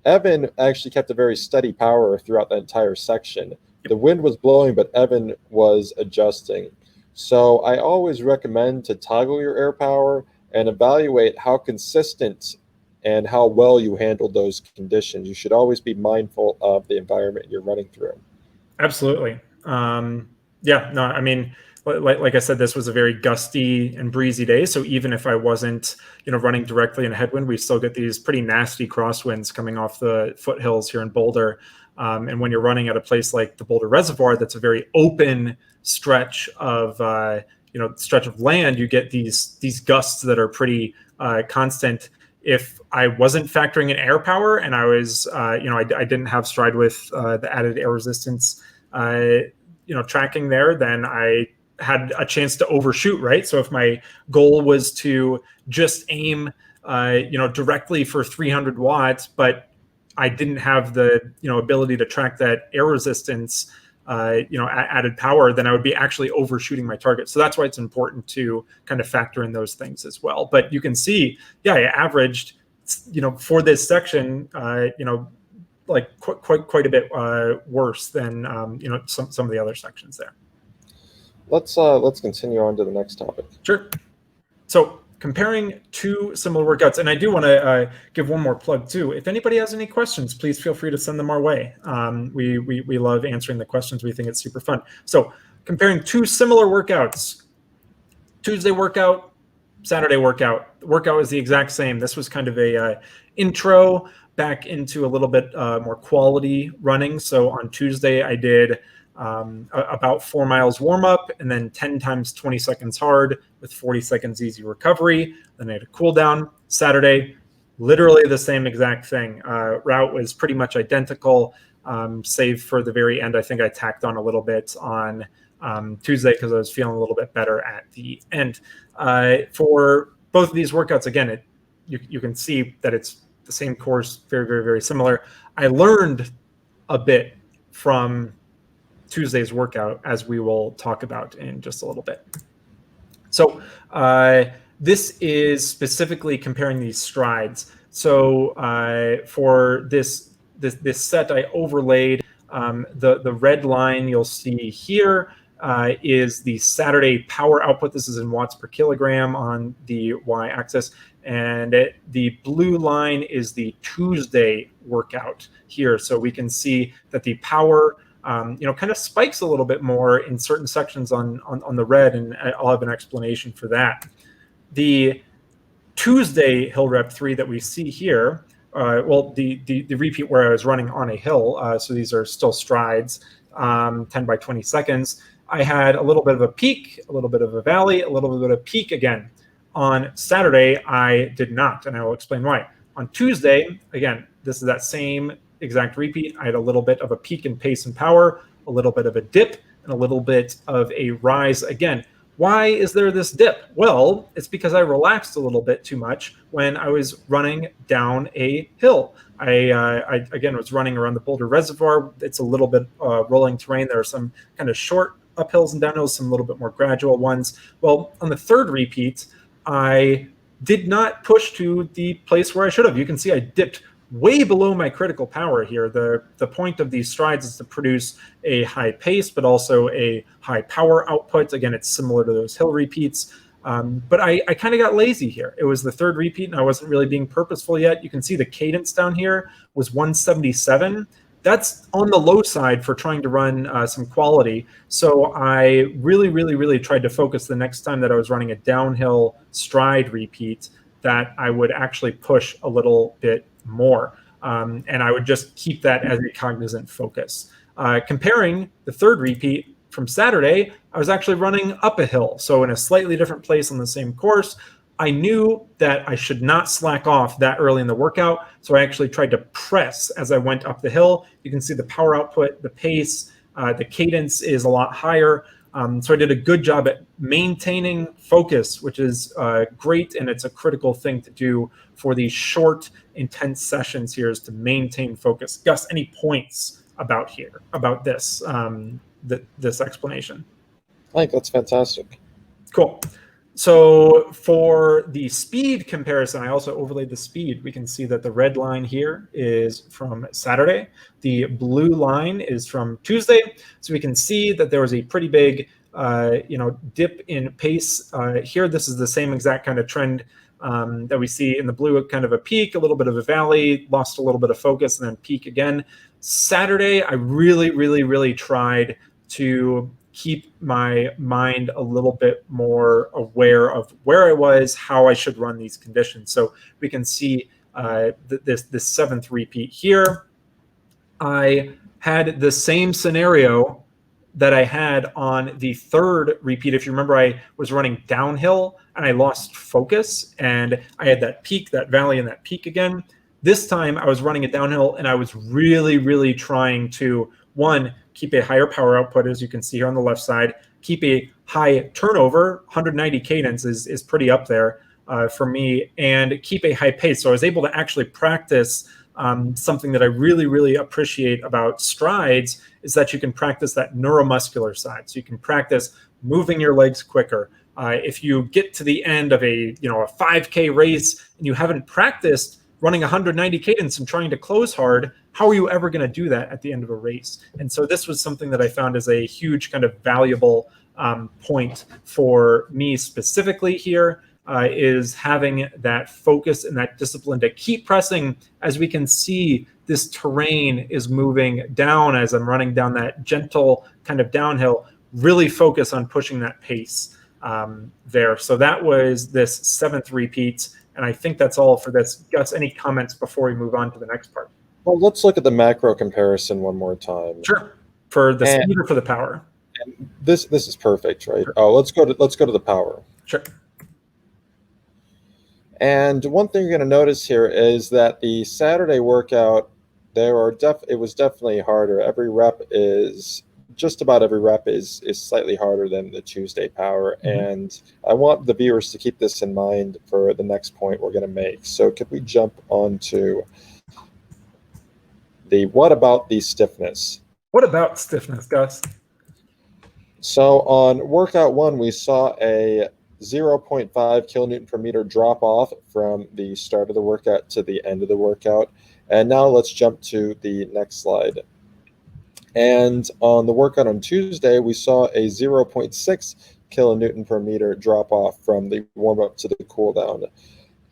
Evan actually kept a very steady power throughout the entire section. The wind was blowing, but Evan was adjusting. So I always recommend to toggle your air power and evaluate how consistent and how well you handle those conditions. You should always be mindful of the environment you're running through. Absolutely. I mean, like I said, this was a very gusty and breezy day. So even if I wasn't, running directly in a headwind, we still get these pretty nasty crosswinds coming off the foothills here in Boulder. And when you're running at a place like the Boulder Reservoir, that's a very open stretch of land, you get these gusts that are pretty constant. If I wasn't factoring in air power and I was, I didn't have Stryd with the added air resistance, tracking there, then I had a chance to overshoot, right? So if my goal was to just aim, directly for 300 watts, but I didn't have the, ability to track that air resistance, added power, then I would be actually overshooting my target. So that's why it's important to kind of factor in those things as well. But you can see, I averaged, for this section, like quite a bit worse than some of the other sections there. Let's continue on to the next topic. Sure. So comparing two similar workouts, and I do want to give one more plug too. If anybody has any questions, please feel free to send them our way. We love answering the questions. We think it's super fun. So comparing two similar workouts, Tuesday workout, Saturday workout. The workout is the exact same. This was kind of a intro back into a little bit more quality running. So on Tuesday, I did about 4 miles warm up and then 10 times 20 seconds hard with 40 seconds easy recovery. Then I had a cool down. Saturday, literally the same exact thing. Route was pretty much identical, save for the very end. I think I tacked on a little bit on Tuesday because I was feeling a little bit better at the end. For both of these workouts, again, you can see that it's the same course, very, very, very similar. I learned a bit from Tuesday's workout, as we will talk about in just a little bit. So this is specifically comparing these strides. So for this set, I overlaid the red line you'll see here is the Saturday power output. This is in watts per kilogram on the y-axis. And the blue line is the Tuesday workout here. So we can see that the power kind of spikes a little bit more in certain sections on the red, and I'll have an explanation for that. The Tuesday hill rep 3 that we see here, the repeat where I was running on a hill, so these are still strides, 10 by 20 seconds. I had a little bit of a peak, a little bit of a valley, a little bit of a peak again. On Saturday, I did not, and I will explain why. On Tuesday, again, this is that same exact repeat. I had a little bit of a peak in pace and power, a little bit of a dip, and a little bit of a rise again. Why is there this dip? Well, it's because I relaxed a little bit too much when I was running down a hill. I again was running around the Boulder Reservoir. It's a little bit rolling terrain. There are some kind of short uphills and downhills, some little bit more gradual ones. Well, on the third repeat, I did not push to the place where I should have. You can see I dipped way below my critical power here. The point of these strides is to produce a high pace, but also a high power output. Again, it's similar to those hill repeats. But I kind of got lazy here. It was the third repeat, and I wasn't really being purposeful yet. You can see the cadence down here was 177. That's on the low side for trying to run some quality. So I really tried to focus the next time that I was running a downhill stride repeat that I would actually push a little bit more. And I would just keep that as a cognizant focus. Comparing the third repeat from Saturday, I was actually running up a hill. So in a slightly different place on the same course. I knew that I should not slack off that early in the workout. So I actually tried to press as I went up the hill. You can see the power output, the pace, the cadence is a lot higher. So I did a good job at maintaining focus, which is great. And it's a critical thing to do for these short, intense sessions here, is to maintain focus. Gus, any points about this, this explanation? I think that's fantastic. Cool. So for the speed comparison, I also overlaid the speed. We can see that the red line here is from Saturday. The blue line is from Tuesday. So we can see that there was a pretty big, dip in pace here. This is the same exact kind of trend that we see in the blue, kind of a peak, a little bit of a valley, lost a little bit of focus, and then peak again. Saturday, I really tried to keep my mind a little bit more aware of where I was, how I should run these conditions. So we can see this seventh repeat here. I had the same scenario that I had on the third repeat. If you remember, I was running downhill and I lost focus, and I had that peak, that valley, and that peak again. This time I was running it downhill, and I was really trying to, one, keep a higher power output, as you can see here on the left side, keep a high turnover, 190 cadence is pretty up there for me, and keep a high pace. So I was able to actually practice something that I really appreciate about strides, is that you can practice that neuromuscular side. So you can practice moving your legs quicker. If you get to the end of a 5K race and you haven't practiced running 190 cadence and trying to close hard, how are you ever going to do that at the end of a race? And so this was something that I found as a huge kind of valuable point for me specifically here, is having that focus and that discipline to keep pressing. As we can see, this terrain is moving down as I'm running down that gentle kind of downhill, really focus on pushing that pace there. So that was this seventh repeat. And I think that's all for this. Gus, any comments before we move on to the next part? Well, let's look at the macro comparison one more time. Sure. For the speed or for the power? And this is perfect, right? Sure. Oh, let's go to the power. Sure. And one thing you're going to notice here is that the Saturday workout, it was definitely harder. Just about every rep is slightly harder than the Tuesday power. Mm-hmm. And I want the viewers to keep this in mind for the next point we're going to make. So could we jump on to what about the stiffness? What about stiffness, Gus? So on workout one, we saw a 0.5 kilonewton per meter drop off from the start of the workout to the end of the workout. And now let's jump to the next slide. And on the workout on Tuesday, we saw a 0.6 kilonewton per meter drop off from the warm up to the cool down.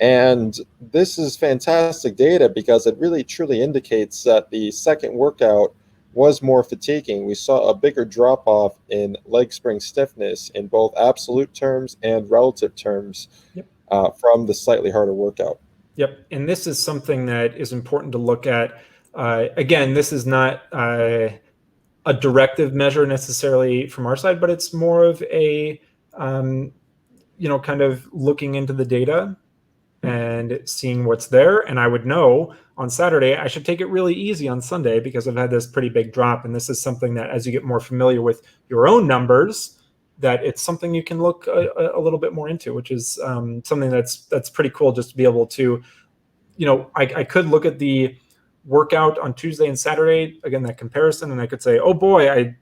And this is fantastic data because it really truly indicates that the second workout was more fatiguing. We saw a bigger drop off in leg spring stiffness in both absolute terms and relative terms. Yep. From the slightly harder workout. Yep. And this is something that is important to look at. Again, this is not a directive measure necessarily from our side, but it's more of a, kind of looking into the data and seeing what's there. And I would know on Saturday, I should take it really easy on Sunday because I've had this pretty big drop. And this is something that as you get more familiar with your own numbers, that it's something you can look a little bit more into, which is something that's pretty cool just to be able to, I could look at the workout on Tuesday and Saturday, again, that comparison, and I could say, oh boy, I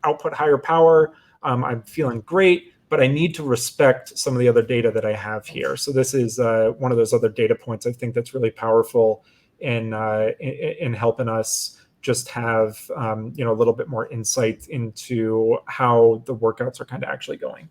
output higher power. I'm feeling great. but I need to respect some of the other data that I have here. So this is one of those other data points I think that's really powerful in helping us just have a little bit more insight into how the workouts are kind of actually going.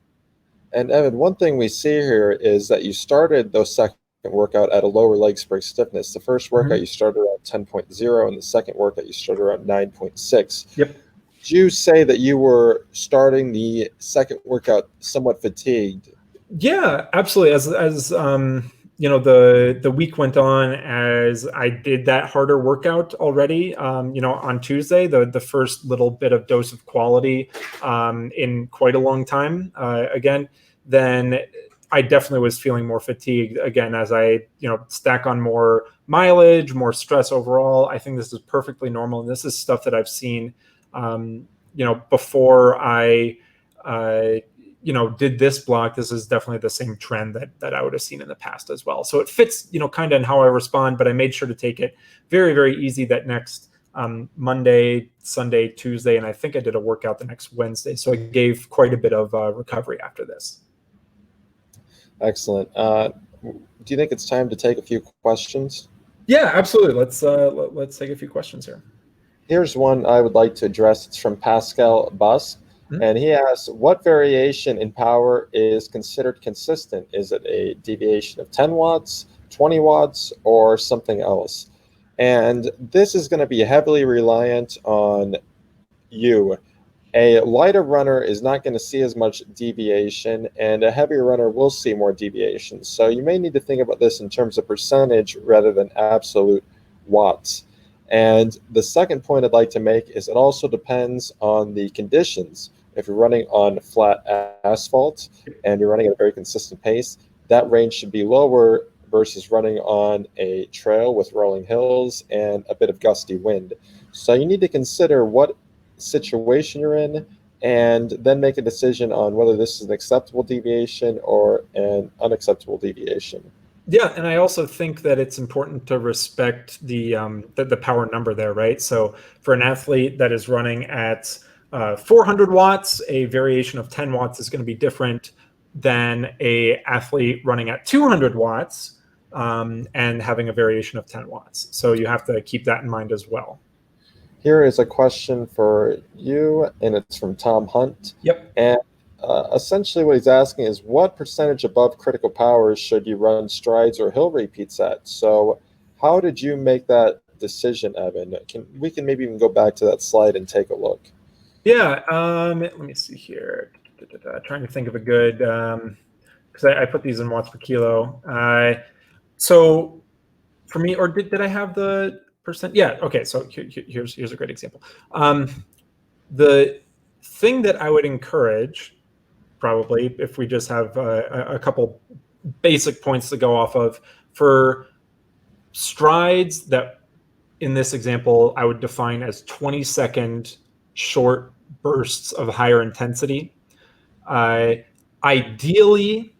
And Evan, one thing we see here is that you started those second workout at a lower leg spring stiffness. The first workout you started around 10.0, and the second workout you started around 9.6. Yep. Would you say that you were starting the second workout somewhat fatigued? Yeah, absolutely. As the week went on, as I did that harder workout already, on Tuesday, the first little bit of dose of quality in quite a long time, again, then I definitely was feeling more fatigued again as I, stack on more mileage, more stress overall. I think this is perfectly normal. And this is stuff that I've seen, before I, did this block. This is definitely the same trend that I would have seen in the past as well. So it fits, kind of in how I respond, but I made sure to take it very, very easy that next Monday, Sunday, Tuesday, and I think I did a workout the next Wednesday. So I gave quite a bit of recovery after this. Excellent. Do you think it's time to take a few questions? Yeah, absolutely. Let's take a few questions here. Here's one I would like to address. It's from Pascal Busk. And he asks, what variation in power is considered consistent? Is it a deviation of 10 watts, 20 watts, or something else? And this is going to be heavily reliant on you. A lighter runner is not going to see as much deviation, and a heavier runner will see more deviation. So you may need to think about this in terms of percentage rather than absolute watts. And the second point I'd like to make is it also depends on the conditions. If you're running on flat asphalt and you're running at a very consistent pace, that range should be lower versus running on a trail with rolling hills and a bit of gusty wind. So you need to consider what situation you're in and then make a decision on whether this is an acceptable deviation or an unacceptable deviation. Yeah, and I also think that it's important to respect the power number there, right? So for an athlete that is running at 400 watts, a variation of 10 watts is going to be different than a athlete running at 200 watts and having a variation of 10 watts. So you have to keep that in mind as well. Here is a question for you, and it's from Tom Hunt. Yep. And essentially what he's asking is, what percentage above critical power should you run strides or hill repeats at? So how did you make that decision, Evan? We can maybe even go back to that slide and take a look. Yeah, let me see here. Trying to think of a good, because I put these in watts per kilo. So for me, or did I have the percent? Yeah, okay, so here's a great example. The thing that I would encourage, probably, if we just have a couple basic points to go off of, for strides that, in this example, I would define as 20-second short bursts of higher intensity. Ideally,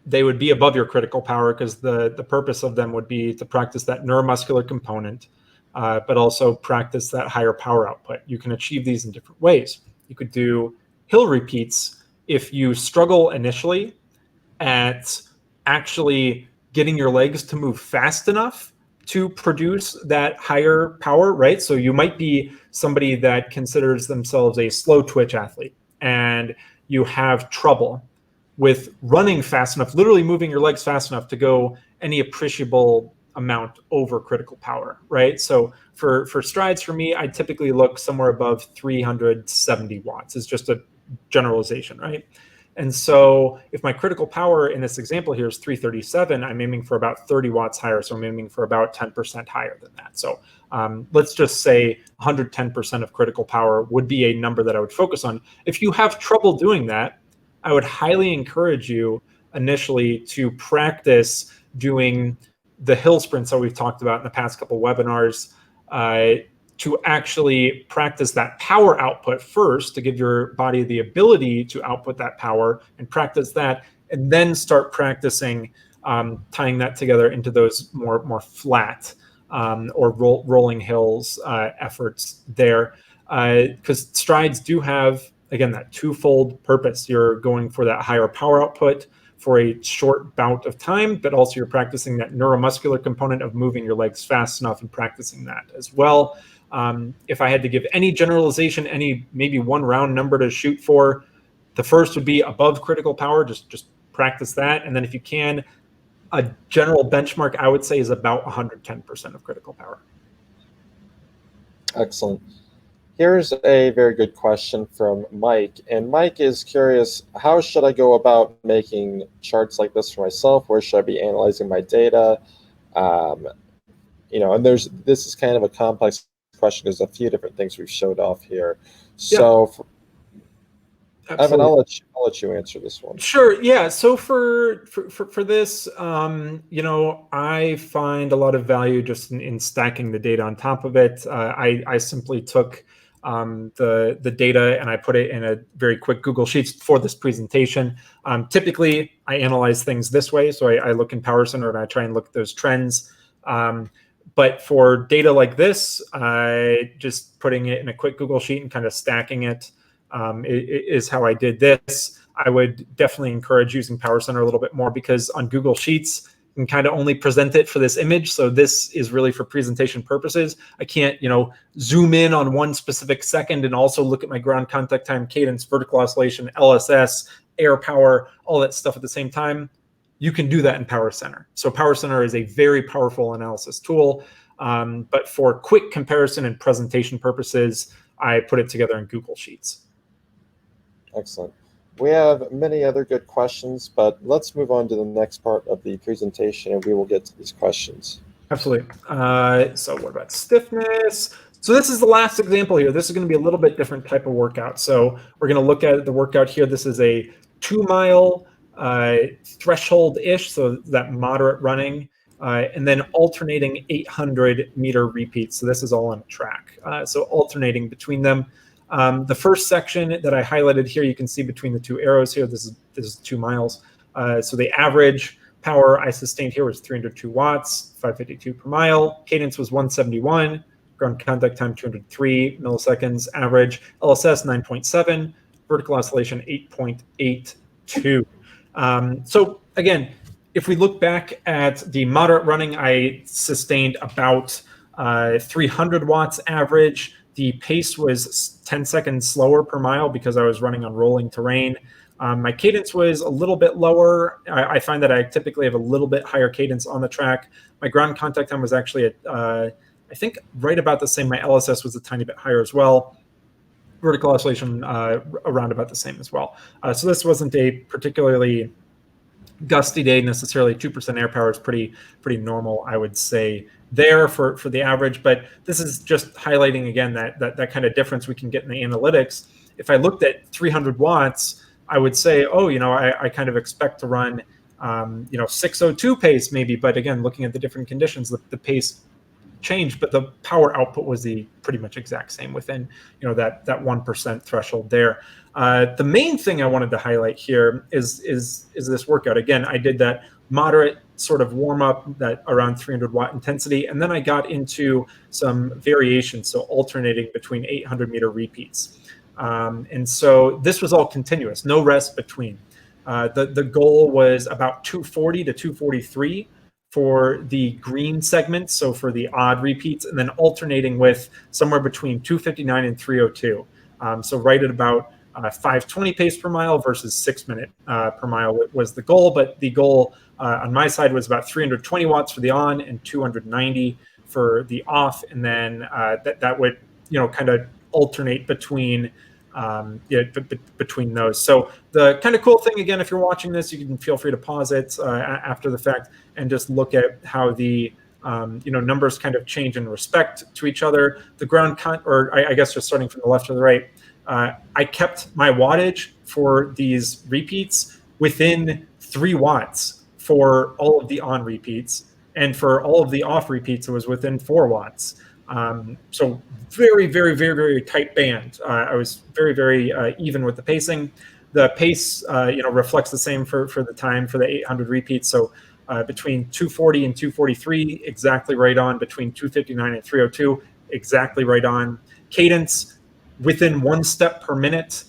they would be above your critical power because the purpose of them would be to practice that neuromuscular component, but also practice that higher power output. You can achieve these in different ways. You could do hill repeats if you struggle initially at actually getting your legs to move fast enough to produce that higher power, right? So you might be somebody that considers themselves a slow twitch athlete, and you have trouble with running fast enough, literally moving your legs fast enough to go any appreciable amount over critical power, right? So for strides, for me, I typically look somewhere above 370 watts. It's just a generalization, right? And so if my critical power in this example here is 337, I'm aiming for about 30 watts higher. So I'm aiming for about 10% higher than that. So let's just say 110% of critical power would be a number that I would focus on. If you have trouble doing that, I would highly encourage you initially to practice doing the hill sprints that we've talked about in the past couple webinars, to actually practice that power output first, to give your body the ability to output that power and practice that, and then start practicing tying that together into those more flat or rolling hills efforts there. Because strides do have again, that twofold purpose. You're going for that higher power output for a short bout of time, but also you're practicing that neuromuscular component of moving your legs fast enough and practicing that as well. If I had to give any generalization, any maybe one round number to shoot for, the first would be above critical power. Just practice that. And then if you can, a general benchmark I would say is about 110% of critical power. Excellent. Here's a very good question from Mike. And Mike is curious, how should I go about making charts like this for myself? Where should I be analyzing my data? And this is kind of a complex question. There's a few different things we've showed off here. So, Evan, I'll let you answer this one. Sure. Yeah. So for this, I find a lot of value just in stacking the data on top of it. I simply took the data and I put it in a very quick Google Sheets for this presentation. Typically, I analyze things this way. So I look in PowerCenter and I try and look at those trends. But for data like this, just putting it in a quick Google Sheet and kind of stacking it is how I did this. I would definitely encourage using PowerCenter a little bit more, because on Google Sheets, you can kind of only present it for this image. So this is really for presentation purposes. I can't, zoom in on one specific second and also look at my ground contact time, cadence, vertical oscillation, LSS, air power, all that stuff at the same time. You can do that in PowerCenter. So PowerCenter is a very powerful analysis tool. But for quick comparison and presentation purposes, I put it together in Google Sheets. Excellent. We have many other good questions, but let's move on to the next part of the presentation and we will get to these questions. Absolutely. So what about stiffness? So this is the last example here. This is going to be a little bit different type of workout. So we're going to look at the workout here. This is a 2-mile threshold-ish, so that moderate running, and then alternating 800-meter repeats. So this is all on a track. So alternating between them. The first section that I highlighted here, you can see between the two arrows here, this is 2 miles. So the average power I sustained here was 302 watts, 552 per mile. Cadence was 171. Ground contact time 203 milliseconds. Average LSS 9.7. Vertical oscillation 8.82. So again, if we look back at the moderate running, I sustained about 300 watts average. The pace was 10 seconds slower per mile because I was running on rolling terrain. My cadence was a little bit lower. I find that I typically have a little bit higher cadence on the track. My ground contact time was actually at, I think, right about the same. My LSS was a tiny bit higher as well. Vertical oscillation around about the same as well. So this wasn't a particularly gusty day necessarily. 2% air power is pretty normal, I would say, there for the average. But this is just highlighting again that kind of difference we can get in the analytics. If I looked at 300 watts, I would say, I kind of expect to run 602 pace maybe. But again, looking at the different conditions, the pace changed, but the power output was the pretty much exact same within that 1% threshold there. The main thing I wanted to highlight here is this workout. Again, I did that moderate sort of warm up, that around 300 watt intensity, and then I got into some variations, so alternating between 800-meter repeats. And so this was all continuous, no rest between. The goal was about 240 to 243 for the green segment, so for the odd repeats, and then alternating with somewhere between 259 and 302. So right at about 520 pace per mile versus 6 minute per mile was the goal. But the goal on my side was about 320 watts for the on and 290 for the off. And then that would, kind of alternate between between those. So the kind of cool thing, again, if you're watching this, you can feel free to pause it after the fact and just look at how the numbers kind of change in respect to each other. The ground I guess just starting from the left to the right, I kept my wattage for these repeats within 3 watts for all of the on repeats, and for all of the off repeats, it was within 4 watts. So very, very, very, very tight band. I was very, very even with the pacing. The pace, reflects the same for the time for the 800 repeats. So between 240 and 243, exactly right on. Between 259 and 302, exactly right on. Cadence within 1 step per minute.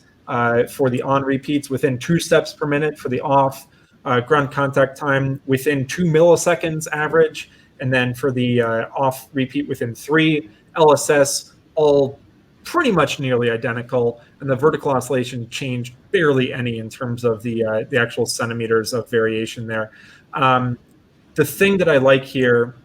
for the on repeats within 2 steps per minute for the off, ground contact time within 2 milliseconds average, and then for the off repeat within 3. LSS all pretty much nearly identical, and the vertical oscillation changed barely any in terms of the actual centimeters of variation there. The thing that I like here,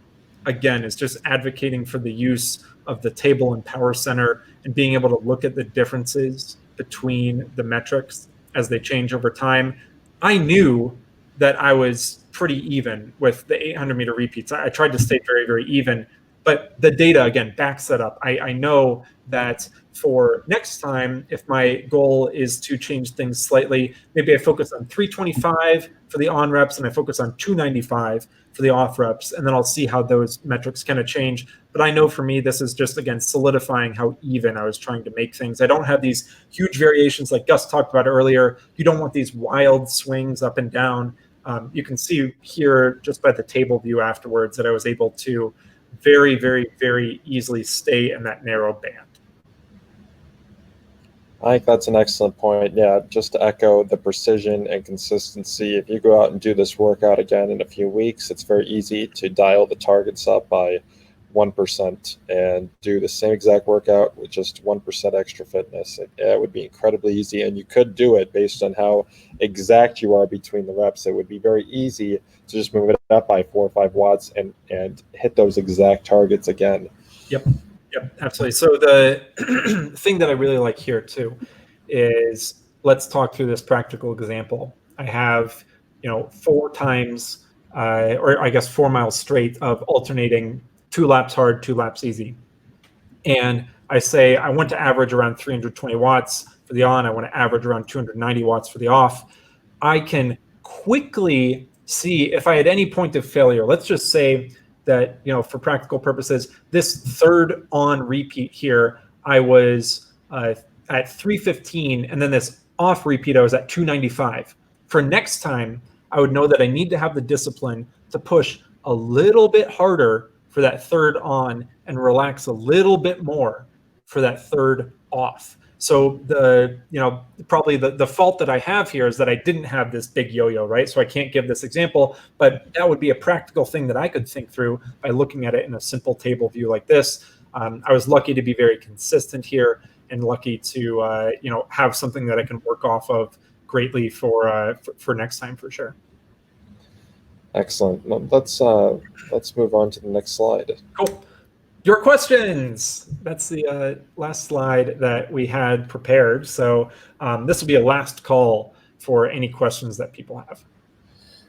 again, is just advocating for the use of the table and power center and being able to look at the differences between the metrics as they change over time. I knew that I was pretty even with the 800 meter repeats. I tried to stay very, very even, but the data, again, backs that up. I know that for next time, if my goal is to change things slightly, maybe I focus on 325 for the on reps and I focus on 295 for the off reps, and then I'll see how those metrics kind of change. But I know for me, this is just, again, solidifying how even I was trying to make things. I don't have these huge variations like Gus talked about earlier. You don't want these wild swings up and down. You can see here just by the table view afterwards that I was able to very, very, very easily stay in that narrow band. I think that's an excellent point. Yeah, just to echo the precision and consistency. If you go out and do this workout again in a few weeks, it's very easy to dial the targets up by 1% and do the same exact workout with just 1% extra fitness. It would be incredibly easy, and you could do it based on how exact you are between the reps. It would be very easy to just move it up by 4 or 5 watts and hit those exact targets again. Yep, absolutely. So the thing that I really like here too is, let's talk through this practical example. I have 4 times, or I guess 4 miles straight of alternating 2 laps hard, 2 laps easy. And I say I want to average around 320 watts for the on. I want to average around 290 watts for the off. I can quickly see if I had any point of failure. Let's just say that, for practical purposes, this third on repeat here, I was at 315, and then this off repeat, I was at 295. For next time, I would know that I need to have the discipline to push a little bit harder for that third on and relax a little bit more for that third off. So probably the fault that I have here is that I didn't have this big yo-yo, right? So I can't give this example, but that would be a practical thing that I could think through by looking at it in a simple table view like this. I was lucky to be very consistent here and lucky to have something that I can work off of greatly for next time for sure. Excellent. Let's move on to the next slide. Cool. Your questions. That's the last slide that we had prepared. So this will be a last call for any questions that people have.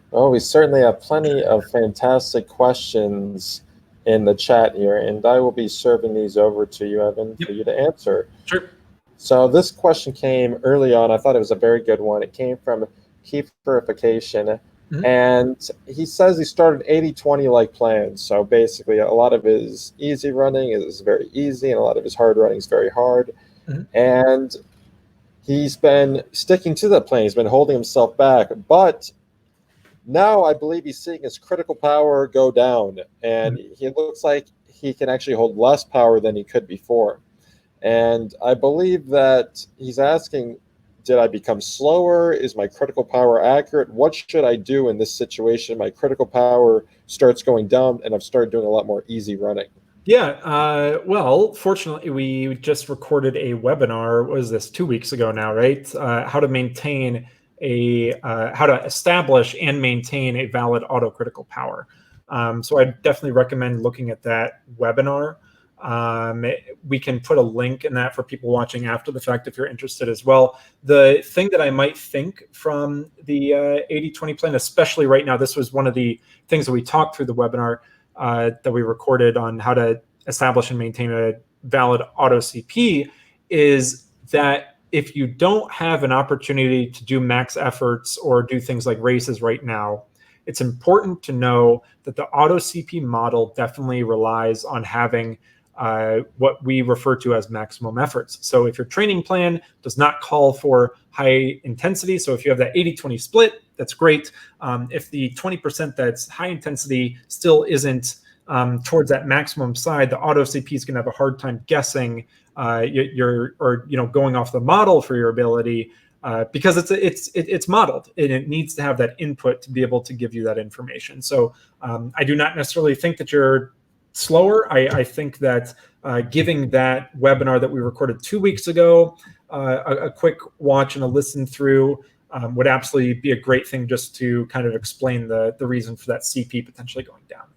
Well, we certainly have plenty of fantastic questions in the chat here, and I will be serving these over to you, Evan, for you to answer. Sure. So this question came early on. I thought it was a very good one. It came from Keep Purification. Mm-hmm. And he says he started 80-20 like plans. So basically, a lot of his easy running is very easy, and a lot of his hard running is very hard. Mm-hmm. And he's been sticking to that plan. He's been holding himself back. But now I believe he's seeing his critical power go down, and he looks like he can actually hold less power than he could before. And I believe that he's asking, did I become slower? Is my critical power accurate? What should I do in this situation? My critical power starts going down, and I've started doing a lot more easy running. Yeah. Well, fortunately, we just recorded a webinar. What was this, 2 weeks ago now, right? How to maintain how to establish and maintain a valid autocritical power. So I definitely recommend looking at that webinar. We can put a link in that for people watching after the fact if you're interested as well. The thing that I might think from the 80-20 plan, especially right now, this was one of the things that we talked through the webinar that we recorded on how to establish and maintain a valid auto CP, is that if you don't have an opportunity to do max efforts or do things like races right now, it's important to know that the auto CP model definitely relies on having what we refer to as maximum efforts. So if your training plan does not call for high intensity, so if you have that 80-20 split, that's great. If the 20% that's high intensity still isn't towards that maximum side, the auto CP is going to have a hard time guessing going off the model for your ability, because it's modeled and it needs to have that input to be able to give you that information. So I do not necessarily think that you're slower. I think that giving that webinar that we recorded 2 weeks ago a quick watch and a listen through would absolutely be a great thing, just to kind of explain the reason for that CP potentially going down.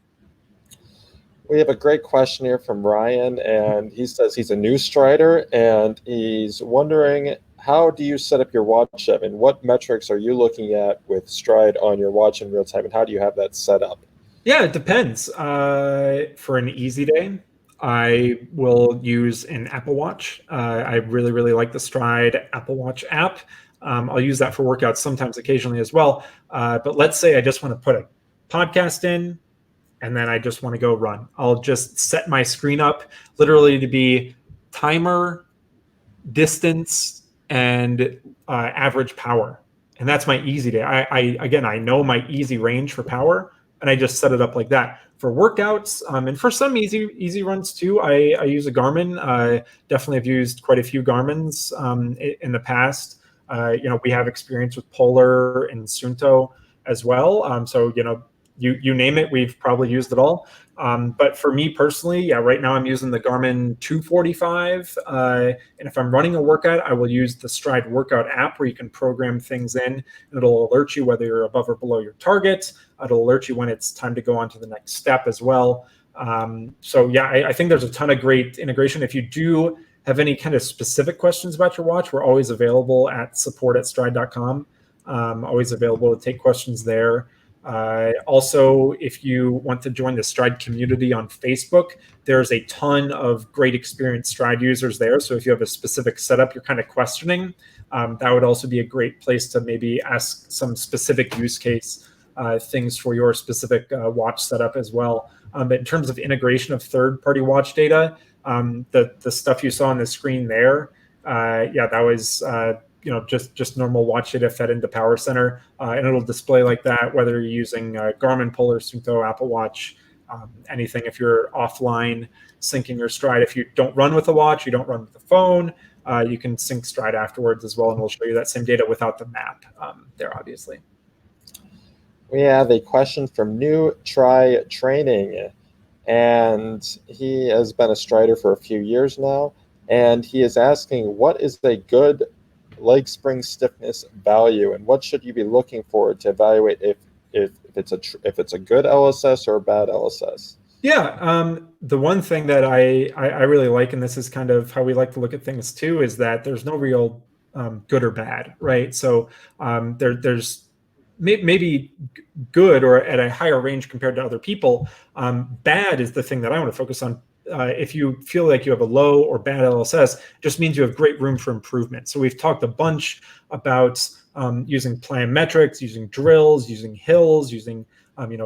We have a great question here from Ryan, and he says he's a new strider, and he's wondering, how do you set up your watch up, and what metrics are you looking at with Stryd on your watch in real time, and how do you have that set up? Yeah, it depends. For an easy day, I will use an Apple Watch. I really, really like the Stryd Apple Watch app. I'll use that for workouts sometimes, occasionally as well. But let's say I just want to put a podcast in, and then I just want to go run. I'll just set my screen up literally to be timer, distance, and average power. And that's my easy day. I know my easy range for power, and I just set it up like that. For workouts, and for some easy runs too, I use a Garmin. Definitely have used quite a few Garmins in the past. We have experience with Polar and Suunto as well. So you name it, we've probably used it all. But for me personally, yeah, right now I'm using the Garmin 245. And if I'm running a workout, I will use the Stryd workout app, where you can program things in, and it'll alert you whether you're above or below your target. It'll alert you when it's time to go on to the next step as well. So yeah, I think there's a ton of great integration. If you do have any kind of specific questions about your watch, we're always available at support@stryd.com. Always available to take questions there. Also, if you want to join the Stryd community on Facebook, there's a ton of great experienced Stryd users there. So if you have a specific setup you're kind of questioning, that would also be a great place to maybe ask some specific use case things for your specific watch setup as well. But in terms of integration of third-party watch data, the stuff you saw on the screen there, yeah, that was just normal watch data fed into Power Center, and it'll display like that whether you're using Garmin, Polar, Suunto, Apple Watch, anything. If you're offline syncing your Stryd, if you don't run with a watch, you don't run with the phone, you can sync Stryd afterwards as well, and we'll show you that same data without the map there, obviously. We have a question from New Try Training, and he has been a strider for a few years now, and he is asking, what is a good leg spring stiffness value, and what should you be looking for to evaluate if it's a good LSS or a bad LSS? Yeah, the one thing that I really like, and this is kind of how we like to look at things too, is that there's no real good or bad, right? So there's maybe good or at a higher range compared to other people. Bad is the thing that I want to focus on. If you feel like you have a low or bad LSS, just means you have great room for improvement. So we've talked a bunch about using plyometrics, using drills, using hills, using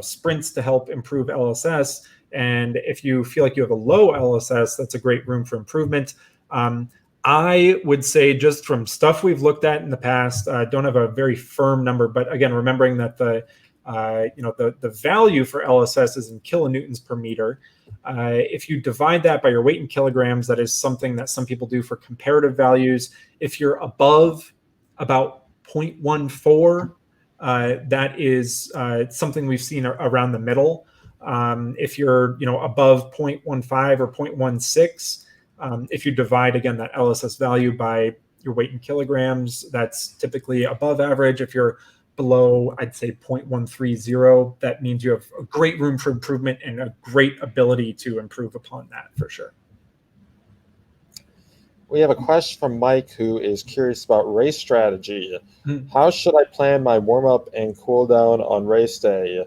sprints to help improve LSS. And if you feel like you have a low LSS, that's a great room for improvement. I would say, just from stuff we've looked at in the past, don't have a very firm number, but again, remembering that the value for LSS is in kilonewtons per meter. If you divide that by your weight in kilograms, that is something that some people do for comparative values. If you're above about 0.14, that is something we've seen around the middle. If you're above 0.15 or 0.16, if you divide, again, that LSS value by your weight in kilograms, that's typically above average. If you're below, I'd say 0.130, that means you have a great room for improvement and a great ability to improve upon that for sure. We have a question from Mike, who is curious about race strategy. How should I plan my warm-up and cool down on race day?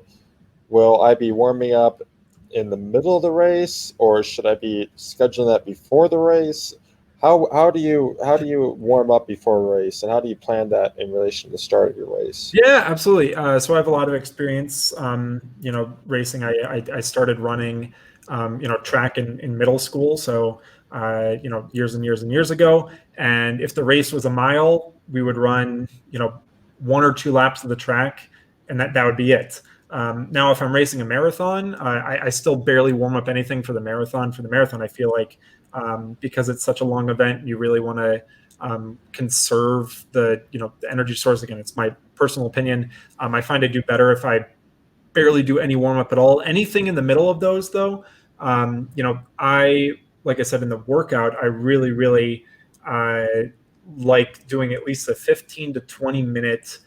Will I be warming up in the middle of the race, or should I be scheduling that before the race? How do you warm up before a race, and how do you plan that in relation to the start of your race? Yeah, absolutely. So I have a lot of experience, racing. I started running, track in middle school. So, years and years and years ago. And if the race was a mile, we would run, 1 or 2 laps of the track, and that would be it. Now, if I'm racing a marathon, I still barely warm up anything for the marathon. For the marathon, I feel like because it's such a long event, you really want to conserve the the energy source. Again, it's my personal opinion. I find I do better if I barely do any warm up at all. Anything in the middle of those, though, I like I said in the workout, I really like doing at least a 15 to 20 minute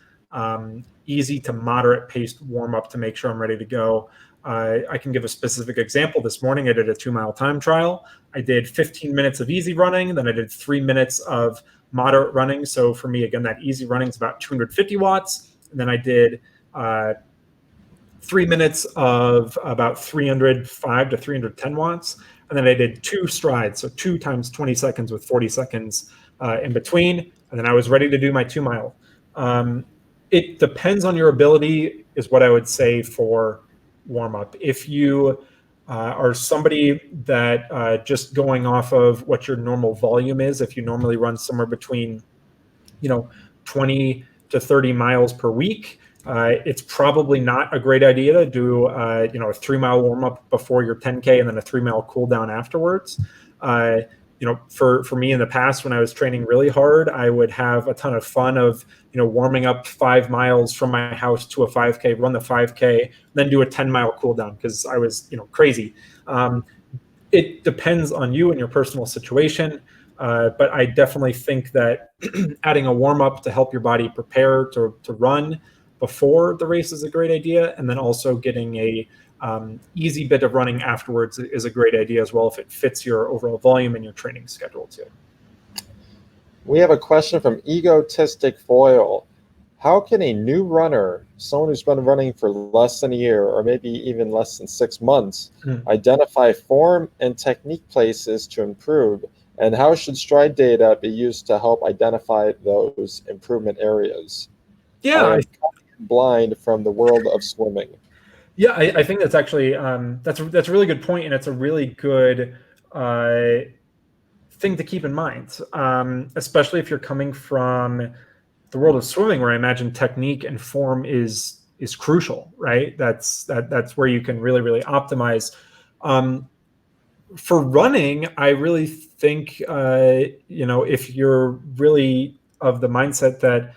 easy to moderate paced warm up to make sure I'm ready to go. I can give a specific example. This morning, I did a 2-mile time trial. I did 15 minutes of easy running, then I did 3 minutes of moderate running. So for me, again, that easy running is about 250 watts. And then I did 3 minutes of about 305 to 310 watts. And then I did 2 strides, so 2 times 20 seconds with 40 seconds in between. And then I was ready to do my 2-mile. It depends on your ability, is what I would say for warm up. If you are somebody that just going off of what your normal volume is, if you normally run somewhere between 20 to 30 miles per week, it's probably not a great idea to do a 3-mile warm up before your 10K and then a 3-mile cool down afterwards. For me in the past, when I was training really hard, I would have a ton of fun of warming up 5 miles from my house to a 5K, run the 5K, then do a 10-mile cool down because I was crazy. It depends on you and your personal situation, but I definitely think that adding a warm up to help your body prepare to run before the race is a great idea, and then also getting a easy bit of running afterwards is a great idea as well if it fits your overall volume and your training schedule too. We have a question from Egotistic Foil. How can a new runner, someone who's been running for less than a year or maybe even less than 6 months, identify form and technique places to improve? And how should Stryd data be used to help identify those improvement areas? Yeah, I am blind from the world of swimming. Yeah, I think that's actually that's a really good point, and it's a really good thing to keep in mind, especially if you're coming from the world of swimming, where I imagine technique and form is crucial, right? That's where you can really optimize. For running, I really think if you're really of the mindset that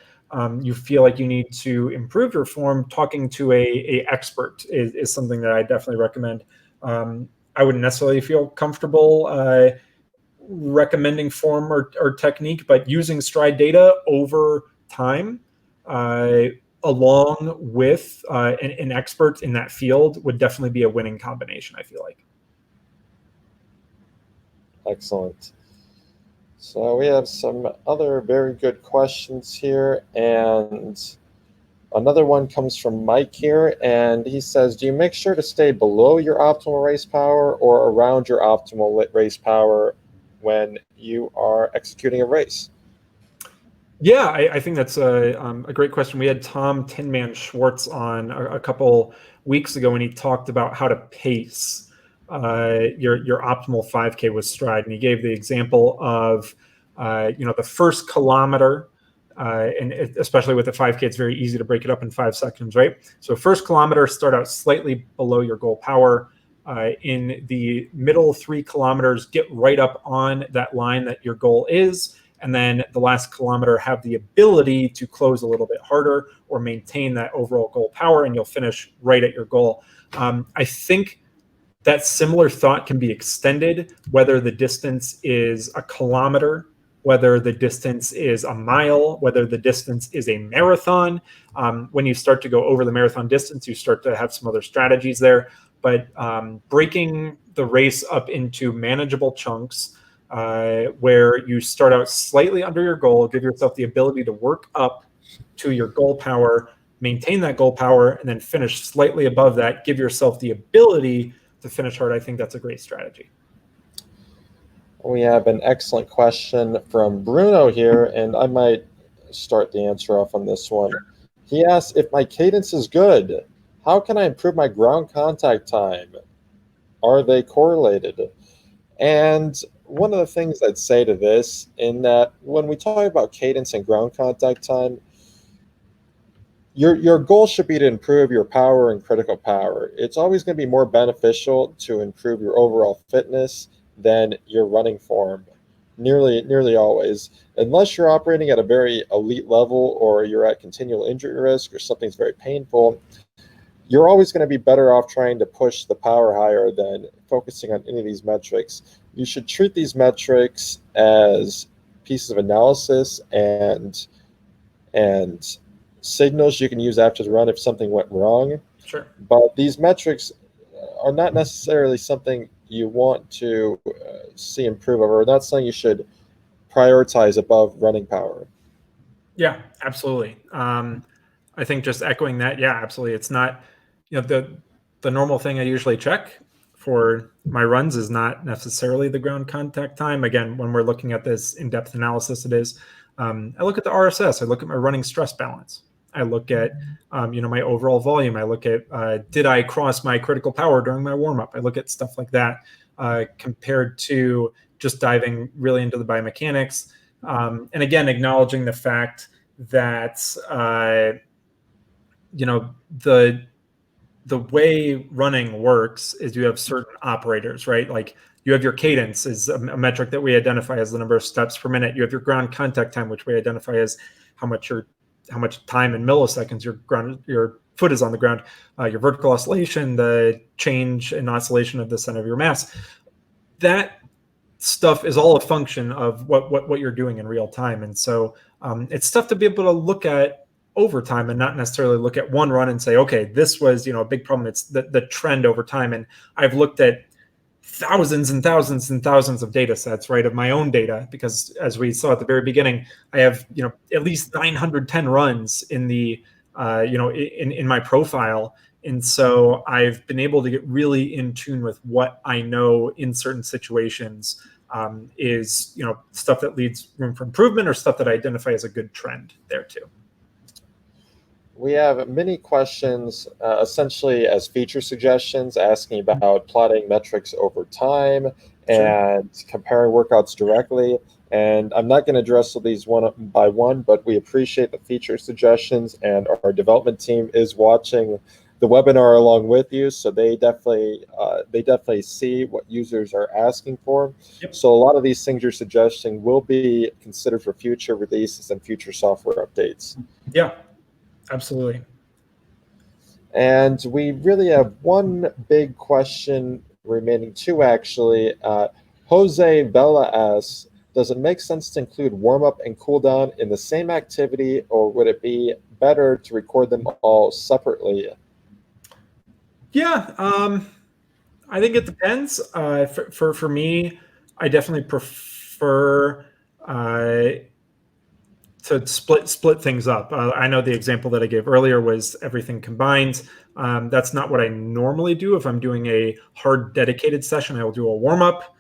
you feel like you need to improve your form, talking to a expert is something that I definitely recommend. I wouldn't necessarily feel comfortable recommending form or technique, but using Stryd data over time along with an expert in that field would definitely be a winning combination, I feel like. Excellent. So we have some other very good questions here, and another one comes from Mike here, and he says, do you make sure to stay below your optimal race power or around your optimal race power when you are executing a race? Yeah, I think that's a great question. We had Tom Tinman Schwartz on a couple weeks ago, and he talked about how to pace your optimal 5K with Stryd, and he gave the example of the first kilometer, and especially with the 5K, it's very easy to break it up in 5 seconds, right? So first kilometer, start out slightly below your goal power. In the middle 3 kilometers, get right up on that line that your goal is. And then the last kilometer, have the ability to close a little bit harder or maintain that overall goal power, and you'll finish right at your goal. I think that similar thought can be extended, whether the distance is a kilometer, whether the distance is a mile, whether the distance is a marathon. When you start to go over the marathon distance, you start to have some other strategies there. But breaking the race up into manageable chunks, where you start out slightly under your goal, give yourself the ability to work up to your goal power, maintain that goal power, and then finish slightly above that, give yourself the ability to finish hard. I think that's a great strategy. We have an excellent question from Bruno here, and I might start the answer off on this one. He asks, if my cadence is good, how can I improve my ground contact time? Are they correlated? And one of the things I'd say to this, in that when we talk about cadence and ground contact time, your goal should be to improve your power and critical power. It's always going to be more beneficial to improve your overall fitness than your running form. Nearly always, unless you're operating at a very elite level or you're at continual injury risk or something's very painful, you're always going to be better off trying to push the power higher than focusing on any of these metrics. You should treat these metrics as pieces of analysis and signals you can use after the run if something went wrong. Sure. But these metrics are not necessarily something you want to see improve over. Not something you should prioritize above running power. Yeah, absolutely. I think just echoing that, yeah, absolutely. It's not, the normal thing I usually check for my runs is not necessarily the ground contact time. Again, when we're looking at this in-depth analysis, it is. I look at the RSS. I look at my running stress balance. I look at, my overall volume. I look at, did I cross my critical power during my warm-up? I look at stuff like that compared to just diving really into the biomechanics. And again, acknowledging the fact that, the way running works is you have certain operators, right? Like you have your cadence is a metric that we identify as the number of steps per minute. You have your ground contact time, which we identify as how much time in milliseconds your foot is on the ground. Your vertical oscillation, the change in oscillation of the center of your mass. That stuff is all a function of what you're doing in real time. And so it's tough to be able to look at over time and not necessarily look at one run and say, okay, this was, a big problem. It's the trend over time. And I've looked at thousands and thousands and thousands of data sets, right, of my own data, because as we saw at the very beginning, I have, at least 910 runs in the, in my profile. And so I've been able to get really in tune with what I know in certain situations is, stuff that leads room for improvement or stuff that I identify as a good trend there too. We have many questions, essentially as feature suggestions, asking about plotting metrics over time and comparing workouts directly. And I'm not going to address these one by one, but we appreciate the feature suggestions, and our development team is watching the webinar along with you, so they definitely see what users are asking for. Yep. So a lot of these things you're suggesting will be considered for future releases and future software updates. Yeah. Absolutely. And we really have one big question remaining, two actually. Jose Vela asks, does it make sense to include warm-up and cool-down in the same activity, or would it be better to record them all separately? Yeah, I think it depends. For me, I definitely prefer to split things up. I know the example that I gave earlier was everything combined. That's not what I normally do. If I'm doing a hard dedicated session, I will do a warm up,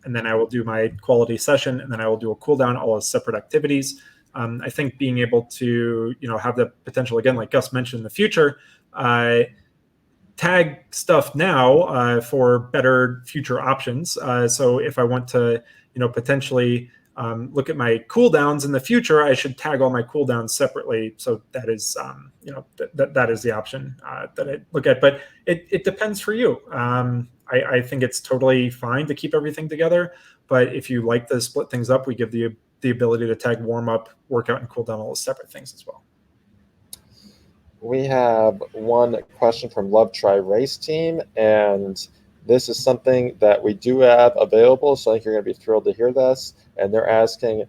and then I will do my quality session, and then I will do a cool down, all as separate activities. I think being able to have the potential, again, like Gus mentioned, in the future, tag stuff now for better future options. So if I want to potentially look at my cooldowns in the future, I should tag all my cooldowns separately. So that is, that is the option that I look at. But it depends for you. I think it's totally fine to keep everything together. But if you like to split things up, we give the ability to tag warm up, workout, and cooldown all as separate things as well. We have one question from Love Try Race Team, and this is something that we do have available, so I think you're going to be thrilled to hear this. And they're asking,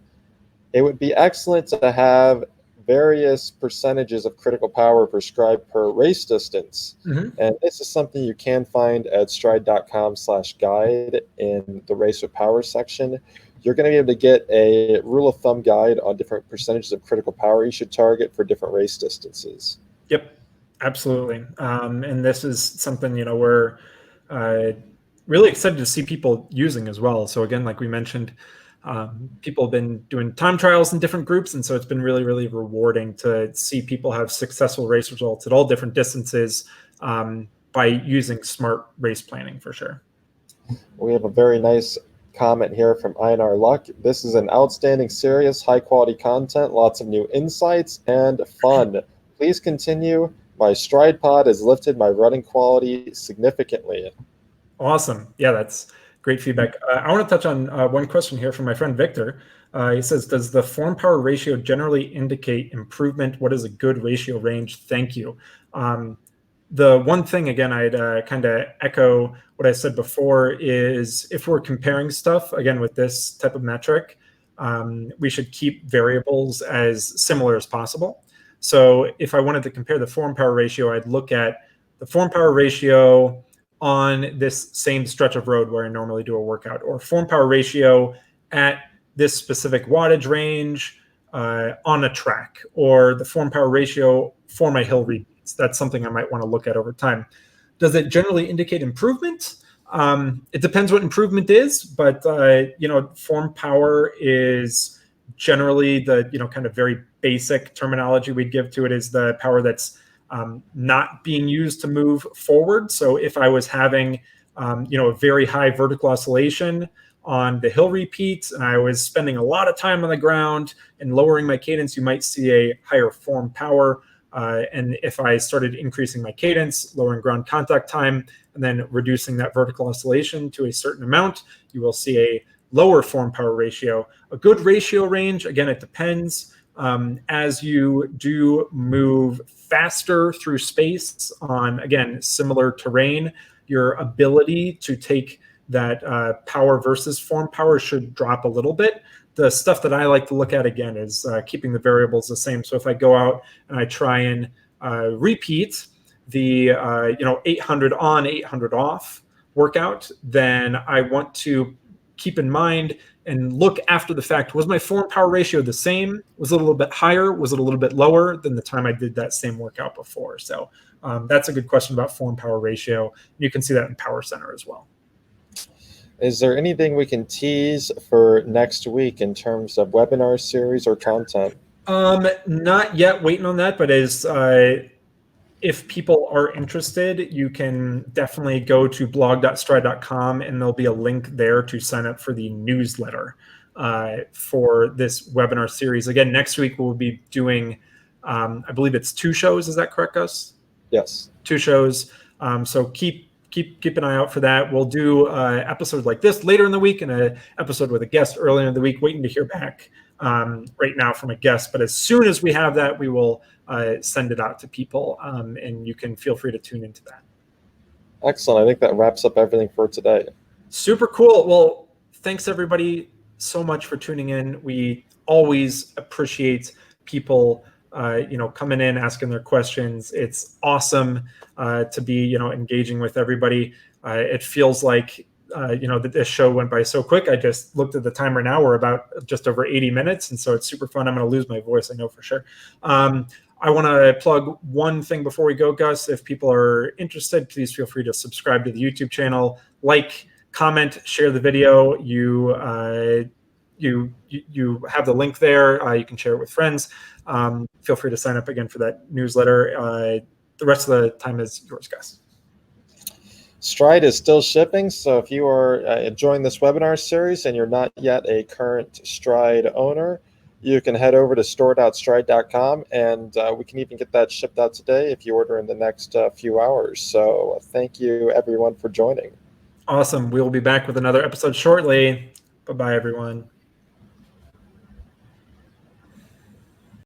it would be excellent to have various percentages of critical power prescribed per race distance. Mm-hmm. And this is something you can find at stryd.com/guide in the race with power section. You're going to be able to get a rule of thumb guide on different percentages of critical power you should target for different race distances. Yep, absolutely. And this is something, we're really excited to see people using as well. So again, like we mentioned, people have been doing time trials in different groups. And so it's been really, really rewarding to see people have successful race results at all different distances by using smart race planning for sure. We have a very nice comment here from Einar Luck. This is an outstanding series, high quality content, lots of new insights and fun. Please continue. My Stryd pod has lifted my running quality significantly. Awesome. Yeah, that's great feedback. I want to touch on one question here from my friend Victor. He says, does the form power ratio generally indicate improvement? What is a good ratio range? Thank you. The one thing, again, I'd kind of echo what I said before is if we're comparing stuff, again, with this type of metric, we should keep variables as similar as possible. So if I wanted to compare the form power ratio, I'd look at the form power ratio on this same stretch of road where I normally do a workout, or form power ratio at this specific wattage range on a track, or the form power ratio for my hill repeats. That's something I might want to look at over time. Does it generally indicate improvement? It depends what improvement is, but form power is generally the kind of very basic terminology we'd give to it is the power that's not being used to move forward. So if I was having a very high vertical oscillation on the hill repeats and I was spending a lot of time on the ground and lowering my cadence, you might see a higher form power. And if I started increasing my cadence, lowering ground contact time, and then reducing that vertical oscillation to a certain amount, you will see a lower form power ratio. A good ratio range, again, it depends. As you do move faster through space on, again, similar terrain, your ability to take that power versus form power should drop a little bit. The stuff that I like to look at, again, is keeping the variables the same. So if I go out and I try and repeat the 800 on, 800 off workout, then I want to keep in mind and look after the fact, was my form power ratio the same? Was it a little bit higher? Was it a little bit lower than the time I did that same workout before? So that's a good question about form power ratio. You can see that in Power Center as well. Is there anything we can tease for next week in terms of webinar series or content? Not yet, waiting on that, but if people are interested, you can definitely go to blog.stryd.com and there'll be a link there to sign up for the newsletter for this webinar series. Again, next week we'll be doing, I believe it's 2 shows. Is that correct, Gus? Yes. 2 shows. So keep an eye out for that. We'll do an episode like this later in the week and an episode with a guest earlier in the week, waiting to hear back right now from a guest. But as soon as we have that, we will send it out to people, and you can feel free to tune into that. Excellent. I think that wraps up everything for today. Super cool. Well, thanks everybody so much for tuning in. We always appreciate people coming in, asking their questions. It's awesome to be engaging with everybody. It feels like that this show went by so quick. I just looked at the timer now. We're about just over 80 minutes, and so it's super fun. I'm going to lose my voice, I know for sure. I want to plug one thing before we go, Gus. If people are interested, please feel free to subscribe to the YouTube channel, like, comment, share the video. You have the link there. You can share it with friends. Feel free to sign up again for that newsletter. The rest of the time is yours, Gus. Stryd is still shipping, so if you are enjoying this webinar series and you're not yet a current Stryd owner, you can head over to store.stryd.com, and we can even get that shipped out today if you order in the next few hours. So thank you, everyone, for joining. Awesome. We'll be back with another episode shortly. Bye-bye, everyone.